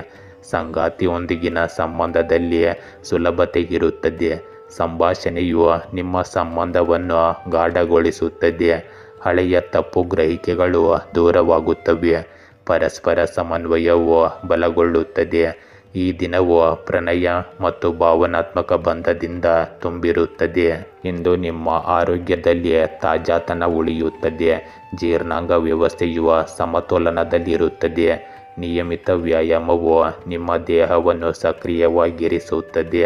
ಸಂಗಾತಿಯೊಂದಿಗಿನ ಸಂಬಂಧದಲ್ಲಿ ಸುಲಭತೆ ಇರುತ್ತದೆ. ಸಂಭಾಷಣೆಯು ನಿಮ್ಮ ಸಂಬಂಧವನ್ನು ಗಾಢಗೊಳಿಸುತ್ತದೆ. ಹಳೆಯ ತಪ್ಪು ಗ್ರಹಿಕೆಗಳು ದೂರವಾಗುತ್ತವೆ. ಪರಸ್ಪರ ಸಮನ್ವಯವು ಬಲಗೊಳ್ಳುತ್ತದೆ. ಈ ದಿನವು ಪ್ರಣಯ ಮತ್ತು ಭಾವನಾತ್ಮಕ ಬಂಧದಿಂದ ತುಂಬಿರುತ್ತದೆ. ಇಂದು ನಿಮ್ಮ ಆರೋಗ್ಯದಲ್ಲಿ ತಾಜಾತನ ಉಳಿಯುತ್ತದೆ. ಜೀರ್ಣಾಂಗ ವ್ಯವಸ್ಥೆಯು ಸಮತೋಲನದಲ್ಲಿರುತ್ತದೆ. ನಿಯಮಿತ ವ್ಯಾಯಾಮವು ನಿಮ್ಮ ದೇಹವನ್ನು ಸಕ್ರಿಯವಾಗಿರಿಸುತ್ತದೆ.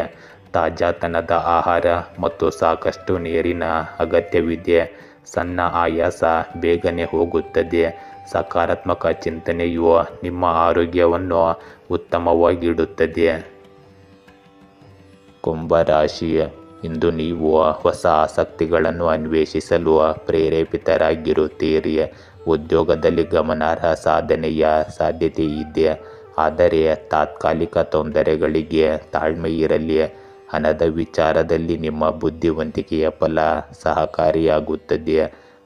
ತಾಜಾತನದ ಆಹಾರ ಮತ್ತು ಸಾಕಷ್ಟು ನೀರಿನ ಅಗತ್ಯವಿದೆ. ಸಣ್ಣ ಆಯಾಸ ಬೇಗನೆ ಹೋಗುತ್ತದೆ. ಸಕಾರಾತ್ಮಕ ಚಿಂತನೆಯು ನಿಮ್ಮ ಆರೋಗ್ಯವನ್ನು ಉತ್ತಮವಾಗಿಡುತ್ತದೆ. ಕುಂಭರಾಶಿ, ಇಂದು ನೀವು ಹೊಸ ಆಸಕ್ತಿಗಳನ್ನು ಅನ್ವೇಷಿಸಲು ಪ್ರೇರೇಪಿತರಾಗಿರುತ್ತೀರಿ. ಉದ್ಯೋಗದಲ್ಲಿ ಗಮನಾರ್ಹ ಸಾಧನೆಯ ಸಾಧ್ಯತೆ ಇದೆ. ಆದರೆ ತಾತ್ಕಾಲಿಕ ತೊಂದರೆಗಳಿಗೆ ತಾಳ್ಮೆ ಇರಲಿ. ಹಣದ ವಿಚಾರದಲ್ಲಿ ನಿಮ್ಮ ಬುದ್ಧಿವಂತಿಕೆಯ ಫಲ ಸಹಕಾರಿಯಾಗುತ್ತದೆ.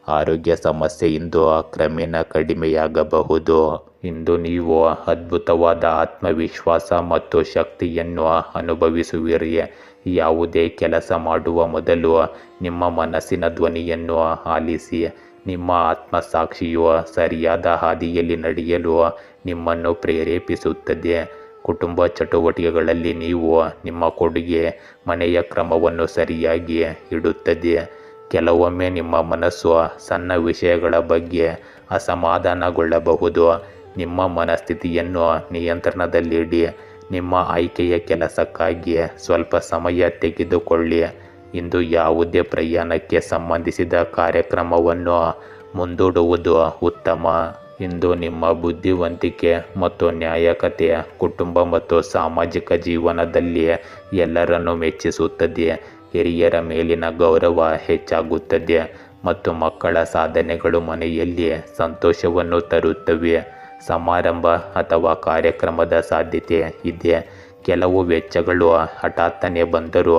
ಆರೋಗ್ಯ ಸಮಸ್ಯೆಯಿಂದ ಕ್ರಮೇಣ ಕಡಿಮೆಯಾಗಬಹುದು. ಇಂದು ನೀವು ಅದ್ಭುತವಾದ ಆತ್ಮವಿಶ್ವಾಸ ಮತ್ತು ಶಕ್ತಿಯನ್ನು ಅನುಭವಿಸುವಿರಿ. ಯಾವುದೇ ಕೆಲಸ ಮಾಡುವ ಮೊದಲು ನಿಮ್ಮ ಮನಸ್ಸಿನ ಧ್ವನಿಯನ್ನು ಆಲಿಸಿ. ನಿಮ್ಮ ಆತ್ಮಸಾಕ್ಷಿಯು ಸರಿಯಾದ ಹಾದಿಯಲ್ಲಿ ನಡೆಯಲು ನಿಮ್ಮನ್ನು ಪ್ರೇರೇಪಿಸುತ್ತದೆ. ಕುಟುಂಬ ಚಟುವಟಿಕೆಗಳಲ್ಲಿ ನೀವು ನಿಮ್ಮ ಕೊಡುಗೆ ಮನೆಯ ಕ್ರಮವನ್ನು ಸರಿಯಾಗಿ ಇಡುತ್ತದೆ. ಕೆಲವೊಮ್ಮೆ ನಿಮ್ಮ ಮನಸ್ಸು ಸಣ್ಣ ವಿಷಯಗಳ ಬಗ್ಗೆ ಅಸಮಾಧಾನಗೊಳ್ಳಬಹುದು. ನಿಮ್ಮ ಮನಸ್ಥಿತಿಯನ್ನು ನಿಯಂತ್ರಣದಲ್ಲಿಡಿ. ನಿಮ್ಮ ಆಯ್ಕೆಯ ಕೆಲಸಕ್ಕಾಗಿ ಸ್ವಲ್ಪ ಸಮಯ ತೆಗೆದುಕೊಳ್ಳಿ. ಇಂದು ಯಾವುದೇ ಪ್ರಯಾಣಕ್ಕೆ ಸಂಬಂಧಿಸಿದ ಕಾರ್ಯಕ್ರಮವನ್ನು ಮುಂದೂಡುವುದು ಉತ್ತಮ. ಇಂದು ನಿಮ್ಮ ಬುದ್ಧಿವಂತಿಕೆ ಮತ್ತು ನ್ಯಾಯಕತೆ ಕುಟುಂಬ ಮತ್ತು ಸಾಮಾಜಿಕ ಜೀವನದಲ್ಲಿ ಎಲ್ಲರನ್ನು ಮೆಚ್ಚಿಸುತ್ತದೆ. ಹಿರಿಯರ ಮೇಲಿನ ಗೌರವ ಹೆಚ್ಚಾಗುತ್ತದೆ ಮತ್ತು ಮಕ್ಕಳ ಸಾಧನೆಗಳು ಮನೆಯಲ್ಲಿ ಸಂತೋಷವನ್ನು ತರುತ್ತವೆ. ಸಮಾರಂಭ ಅಥವಾ ಕಾರ್ಯಕ್ರಮದ ಸಾಧ್ಯತೆ ಇದೆ. ಕೆಲವು ವೆಚ್ಚಗಳು ಹಠಾತ್ತನೆ ಬಂದರೂ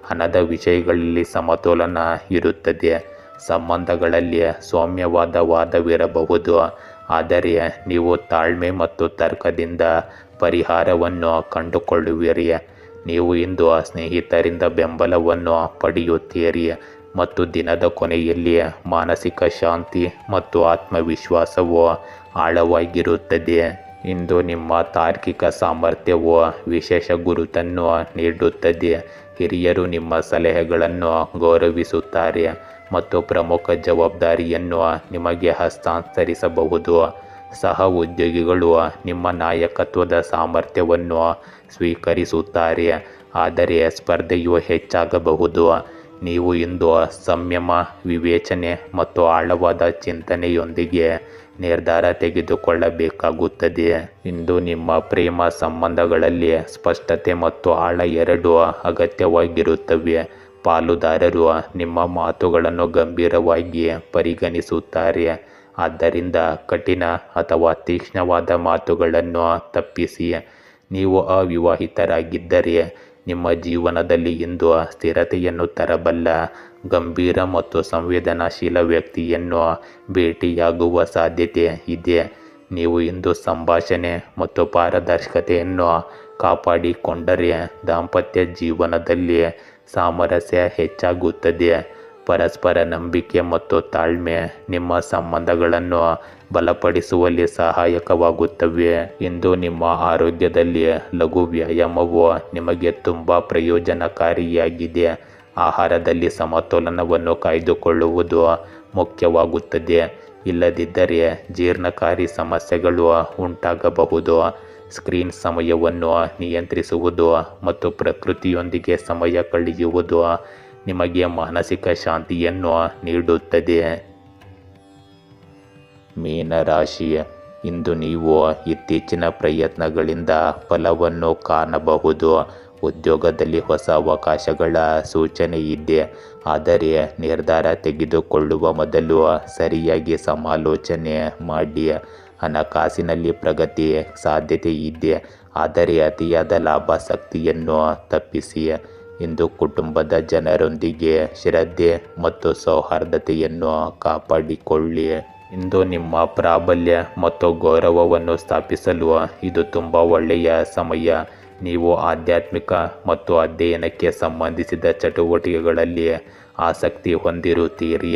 ಹಣದ ವಿಷಯಗಳಲ್ಲಿ ಸಮತೋಲನ ಇರುತ್ತದೆ. ಸಂಬಂಧಗಳಲ್ಲಿ ಸೌಮ್ಯವಾದ ವಾದವಿರಬಹುದು, ಆದರೆ ನೀವು ತಾಳ್ಮೆ ಮತ್ತು ತರ್ಕದಿಂದ ಪರಿಹಾರವನ್ನು ಕಂಡುಕೊಳ್ಳುವಿರಿ. ನೀವು ಇಂದು ಸ್ನೇಹಿತರಿಂದ ಬೆಂಬಲವನ್ನು ಪಡೆಯುತ್ತೀರಿ ಮತ್ತು ದಿನದ ಕೊನೆಯಲ್ಲಿ ಮಾನಸಿಕ ಶಾಂತಿ ಮತ್ತು ಆತ್ಮವಿಶ್ವಾಸವು ಆಳವಾಗಿರುತ್ತದೆ. ಇಂದು ನಿಮ್ಮ ತಾರ್ಕಿಕ ಸಾಮರ್ಥ್ಯವು ವಿಶೇಷ ಗುರುತನ್ನು ನೀಡುತ್ತದೆ. ಹಿರಿಯರು ನಿಮ್ಮ ಸಲಹೆಗಳನ್ನು ಗೌರವಿಸುತ್ತಾರೆ ಮತ್ತು ಪ್ರಮುಖ ಜವಾಬ್ದಾರಿಯನ್ನು ನಿಮಗೆ ಹಸ್ತಾಂತರಿಸಬಹುದು. ಸಹ ಉದ್ಯೋಗಿಗಳು ನಿಮ್ಮ ನಾಯಕತ್ವದ ಸಾಮರ್ಥ್ಯವನ್ನು ಸ್ವೀಕರಿಸುತ್ತಾರೆ, ಆದರೆ ಸ್ಪರ್ಧೆಯು ಹೆಚ್ಚಾಗಬಹುದು. ನೀವು ಇಂದು ಸಂಯಮ, ವಿವೇಚನೆ ಮತ್ತು ಆಳವಾದ ಚಿಂತನೆಯೊಂದಿಗೆ ನಿರ್ಧಾರ ತೆಗೆದುಕೊಳ್ಳಬೇಕಾಗುತ್ತದೆ. ಇಂದು ನಿಮ್ಮ ಪ್ರೇಮ ಸಂಬಂಧಗಳಲ್ಲಿ ಸ್ಪಷ್ಟತೆ ಮತ್ತು ಆಳ ಎರಡೂ ಅಗತ್ಯವಾಗಿರುತ್ತವೆ. ಪಾಲುದಾರರು ನಿಮ್ಮ ಮಾತುಗಳನ್ನು ಗಂಭೀರವಾಗಿ ಪರಿಗಣಿಸುತ್ತಾರೆ, ಆದ್ದರಿಂದ ಕಠಿಣ ಅಥವಾ ತೀಕ್ಷ್ಣವಾದ ಮಾತುಗಳನ್ನು ತಪ್ಪಿಸಿ. ನೀವು ಅವಿವಾಹಿತರಾಗಿದ್ದರೆ ನಿಮ್ಮ ಜೀವನದಲ್ಲಿ ಇಂದು ಸ್ಥಿರತೆಯನ್ನು ತರಬಲ್ಲ ಗಂಭೀರ ಮತ್ತು ಸಂವೇದನಾಶೀಲ ವ್ಯಕ್ತಿಯನ್ನು ಭೇಟಿಯಾಗುವ ಸಾಧ್ಯತೆ ಇದೆ. ನೀವು ಇಂದು ಸಂಭಾಷಣೆ ಮತ್ತು ಪಾರದರ್ಶಕತೆಯನ್ನು ಕಾಪಾಡಿಕೊಂಡರೆ ದಾಂಪತ್ಯ ಜೀವನದಲ್ಲಿ ಸಾಮರಸ್ಯ ಹೆಚ್ಚಾಗುತ್ತದೆ. ಪರಸ್ಪರ ನಂಬಿಕೆ ಮತ್ತು ತಾಳ್ಮೆ ನಿಮ್ಮ ಸಂಬಂಧಗಳನ್ನು ಬಲಪಡಿಸುವಲ್ಲಿ ಸಹಾಯಕವಾಗುತ್ತವೆ. ಇಂದು ನಿಮ್ಮ ಆರೋಗ್ಯದಲ್ಲಿ ಲಘು ವ್ಯಾಯಾಮವು ನಿಮಗೆ ತುಂಬ ಪ್ರಯೋಜನಕಾರಿಯಾಗಿದೆ. ಆಹಾರದಲ್ಲಿ ಸಮತೋಲನವನ್ನು ಕಾಯ್ದುಕೊಳ್ಳುವುದು ಮುಖ್ಯವಾಗುತ್ತದೆ. ಇಲ್ಲದಿದ್ದರೆ ಜೀರ್ಣಕಾರಿ ಸಮಸ್ಯೆಗಳು ಉಂಟಾಗಬಹುದು. ಸ್ಕ್ರೀನ್ ಸಮಯವನ್ನು ನಿಯಂತ್ರಿಸುವುದು ಮತ್ತು ಪ್ರಕೃತಿಯೊಂದಿಗೆ ಸಮಯ ಕಳೆಯುವುದು ನಿಮಗೆ ಮಾನಸಿಕ ಶಾಂತಿಯನ್ನು ನೀಡುತ್ತದೆ. ಮೀನರಾಶಿ, ಇಂದು ನೀವು ಇತ್ತೀಚಿನ ಪ್ರಯತ್ನಗಳಿಂದ ಫಲವನ್ನು ಕಾಣಬಹುದು. ಉದ್ಯೋಗದಲ್ಲಿ ಹೊಸ ಅವಕಾಶಗಳ ಸೂಚನೆ ಇದೆ. ಆದರೆ ನಿರ್ಧಾರ ತೆಗೆದುಕೊಳ್ಳುವ ಮೊದಲು ಸರಿಯಾಗಿ ಸಮಾಲೋಚನೆ ಮಾಡಿ. ಹಣಕಾಸಿನಲ್ಲಿ ಪ್ರಗತಿ ಸಾಧ್ಯತೆ ಇದೆ, ಆದರೆ ಅತಿಯಾದ ಲಾಭಾಸಕ್ತಿಯನ್ನು ತಪ್ಪಿಸಿ. ಇಂದು ಕುಟುಂಬದ ಜನರೊಂದಿಗೆ ಶ್ರದ್ಧೆ ಮತ್ತು ಸೌಹಾರ್ದತೆಯನ್ನು ಕಾಪಾಡಿಕೊಳ್ಳಿ. ಇಂದು ನಿಮ್ಮ ಪ್ರಾಬಲ್ಯ ಮತ್ತು ಗೌರವವನ್ನು ಸ್ಥಾಪಿಸಲು ಇದು ತುಂಬ ಒಳ್ಳೆಯ ಸಮಯ. ನೀವು ಆಧ್ಯಾತ್ಮಿಕ ಮತ್ತು ಅಧ್ಯಯನಕ್ಕೆ ಸಂಬಂಧಿಸಿದ ಚಟುವಟಿಕೆಗಳಲ್ಲಿ ಆಸಕ್ತಿ ಹೊಂದಿರುತ್ತೀರಿ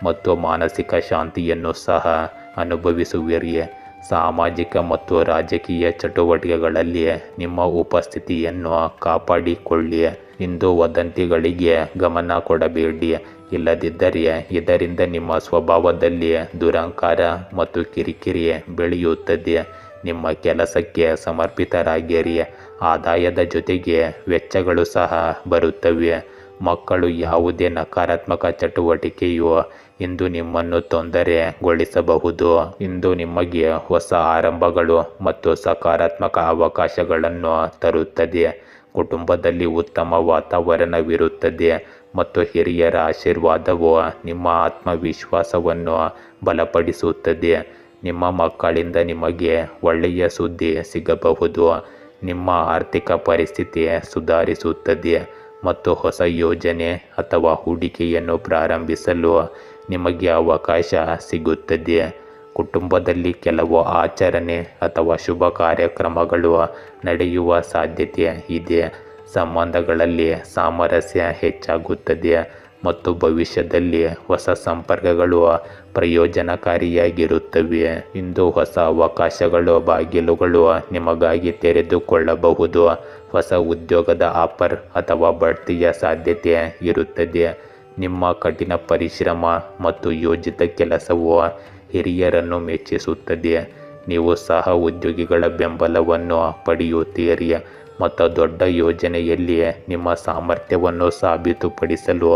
ಮತ್ತು ಮಾನಸಿಕ ಶಾಂತಿಯನ್ನು ಸಹ ಅನುಭವಿಸುವಿರಿ. ಸಾಮಾಜಿಕ ಮತ್ತು ರಾಜಕೀಯ ಚಟುವಟಿಕೆಗಳಲ್ಲಿ ನಿಮ್ಮ ಉಪಸ್ಥಿತಿಯನ್ನು ಕಾಪಾಡಿಕೊಳ್ಳಿ. ಇಂದು ವದಂತಿಗಳಿಗೆ ಗಮನ ಕೊಡಬೇಡಿ, ಇಲ್ಲದಿದ್ದರೆ ಇದರಿಂದ ನಿಮ್ಮ ಸ್ವಭಾವದಲ್ಲಿ ದುರಹಂಕಾರ ಮತ್ತು ಕಿರಿಕಿರಿ ಬೆಳೆಯುತ್ತದೆ. ನಿಮ್ಮ ಕೆಲಸಕ್ಕೆ ಸಮರ್ಪಿತರಾಗಿರಿ. ಆದಾಯದ ಜೊತೆಗೆ ವೆಚ್ಚಗಳು ಸಹ ಬರುತ್ತವೆ. ಮಕ್ಕಳು, ಯಾವುದೇ ನಕಾರಾತ್ಮಕ ಚಟುವಟಿಕೆಯು ಇಂದು ನಿಮ್ಮನ್ನು ತೊಂದರೆಗೊಳಿಸಬಹುದು. ಇಂದು ನಿಮಗೆ ಹೊಸ ಆರಂಭಗಳು ಮತ್ತು ಸಕಾರಾತ್ಮಕ ಅವಕಾಶಗಳನ್ನು ತರುತ್ತದೆ. ಕುಟುಂಬದಲ್ಲಿ ಉತ್ತಮ ವಾತಾವರಣವಿರುತ್ತದೆ ಮತ್ತು ಹಿರಿಯರ ಆಶೀರ್ವಾದವು ನಿಮ್ಮ ಆತ್ಮವಿಶ್ವಾಸವನ್ನು ಬಲಪಡಿಸುತ್ತದೆ. ನಿಮ್ಮ ಮಕ್ಕಳಿಂದ ನಿಮಗೆ ಒಳ್ಳೆಯ ಸುದ್ದಿ ಸಿಗಬಹುದು. ನಿಮ್ಮ ಆರ್ಥಿಕ ಪರಿಸ್ಥಿತಿ ಸುಧಾರಿಸುತ್ತದೆ ಮತ್ತು ಹೊಸ ಯೋಜನೆ ಅಥವಾ ಹೂಡಿಕೆಯನ್ನು ಪ್ರಾರಂಭಿಸಲು ನಿಮಗೆ ಅವಕಾಶ ಸಿಗುತ್ತದೆ. ಕುಟುಂಬದಲ್ಲಿ ಕೆಲವು ಆಚರಣೆ ಅಥವಾ ಶುಭ ಕಾರ್ಯಕ್ರಮಗಳು ನಡೆಯುವ ಸಾಧ್ಯತೆ ಇದೆ. ಸಂಬಂಧಗಳಲ್ಲಿ ಸಾಮರಸ್ಯ ಹೆಚ್ಚಾಗುತ್ತದೆ ಮತ್ತು ಭವಿಷ್ಯದಲ್ಲಿ ಹೊಸ ಸಂಪರ್ಕಗಳು ಪ್ರಯೋಜನಕಾರಿಯಾಗಿರುತ್ತವೆ. ಇಂದು ಹೊಸ ಅವಕಾಶಗಳು ಬಾಗಿಲುಗಳು ನಿಮಗಾಗಿ ತೆರೆದುಕೊಳ್ಳಬಹುದು. ಹೊಸ ಉದ್ಯೋಗದ ಆಫರ್ ಅಥವಾ ಬಡ್ತಿಯ ಸಾಧ್ಯತೆ ಇರುತ್ತದೆ. ನಿಮ್ಮ ಕಠಿಣ ಪರಿಶ್ರಮ ಮತ್ತು ಯೋಜಿತ ಕೆಲಸವು ಹಿರಿಯರನ್ನು ಮೆಚ್ಚಿಸುತ್ತದೆ. ನೀವು ಸಹ ಉದ್ಯೋಗಿಗಳ ಬೆಂಬಲವನ್ನು ಪಡೆಯುತ್ತೀರಿ ಮತ್ತು ದೊಡ್ಡ ಯೋಜನೆಯಲ್ಲಿ ನಿಮ್ಮ ಸಾಮರ್ಥ್ಯವನ್ನು ಸಾಬೀತುಪಡಿಸಲು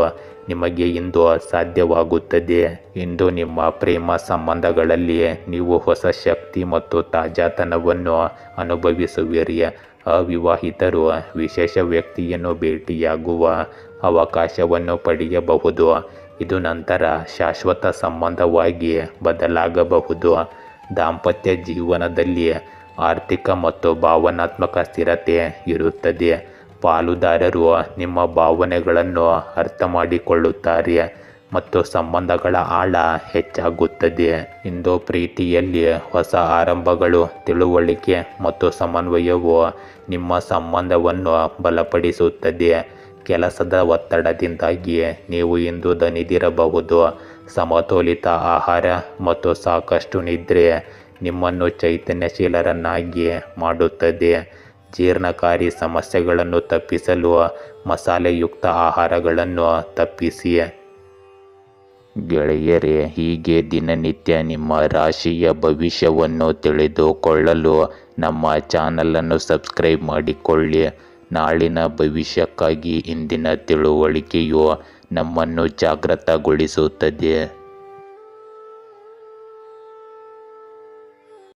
ನಿಮಗೆ ಇಂದು ಸಾಧ್ಯವಾಗುತ್ತದೆ. ಇಂದು ನಿಮ್ಮ ಪ್ರೇಮ ಸಂಬಂಧಗಳಲ್ಲಿ ನೀವು ಹೊಸ ಶಕ್ತಿ ಮತ್ತು ತಾಜಾತನವನ್ನು ಅನುಭವಿಸುವಿರಿ. ಅವಿವಾಹಿತರು ವಿಶೇಷ ವ್ಯಕ್ತಿಯನ್ನು ಭೇಟಿಯಾಗುವ ಅವಕಾಶವನ್ನು ಪಡೆಯಬಹುದು. ಇದು ನಂತರ ಶಾಶ್ವತ ಸಂಬಂಧವಾಗಿ ಬದಲಾಗಬಹುದು. ದಾಂಪತ್ಯ ಜೀವನದಲ್ಲಿ ಆರ್ಥಿಕ ಮತ್ತು ಭಾವನಾತ್ಮಕ ಸ್ಥಿರತೆ ಇರುತ್ತದೆ. ಪಾಲುದಾರರು ನಿಮ್ಮ ಭಾವನೆಗಳನ್ನು ಅರ್ಥ ಮಾಡಿಕೊಳ್ಳುತ್ತಾರೆ ಮತ್ತು ಸಂಬಂಧಗಳ ಆಳ ಹೆಚ್ಚಾಗುತ್ತದೆ. ಇಂದು ಪ್ರೀತಿಯಲ್ಲಿ ಹೊಸ ಆರಂಭಗಳು, ತಿಳುವಳಿಕೆ ಮತ್ತು ಸಮನ್ವಯವು ನಿಮ್ಮ ಸಂಬಂಧವನ್ನು ಬಲಪಡಿಸುತ್ತದೆ. ಕೆಲಸದ ಒತ್ತಡದಿಂದಾಗಿ ನೀವು ಇಂದು ದಣಿದಿರಬಹುದು. ಸಮತೋಲಿತ ಆಹಾರ ಮತ್ತು ಸಾಕಷ್ಟು ನಿದ್ರೆ ನಿಮ್ಮನ್ನು ಚೈತನ್ಯಶೀಲರನ್ನಾಗಿ ಮಾಡುತ್ತದೆ. ಜೀರ್ಣಕಾರಿ ಸಮಸ್ಯೆಗಳನ್ನು ತಪ್ಪಿಸಲು ಮಸಾಲೆಯುಕ್ತ ಆಹಾರಗಳನ್ನು ತಪ್ಪಿಸಿ. ಗೆಳೆಯರೇ, ಹೀಗೆ ದಿನನಿತ್ಯ ನಿಮ್ಮ ರಾಶಿಯ ಭವಿಷ್ಯವನ್ನು ತಿಳಿದುಕೊಳ್ಳಲು ನಮ್ಮ ಚಾನಲನ್ನು ಸಬ್ಸ್ಕ್ರೈಬ್ ಮಾಡಿಕೊಳ್ಳಿ. ನಾಳಿನ ಭವಿಷ್ಯಕ್ಕಾಗಿ ಇಂದಿನ ತಿಳುವಳಿಕೆಯು ನಮ್ಮನ್ನು ಜಾಗೃತಗೊಳಿಸುತ್ತದೆ.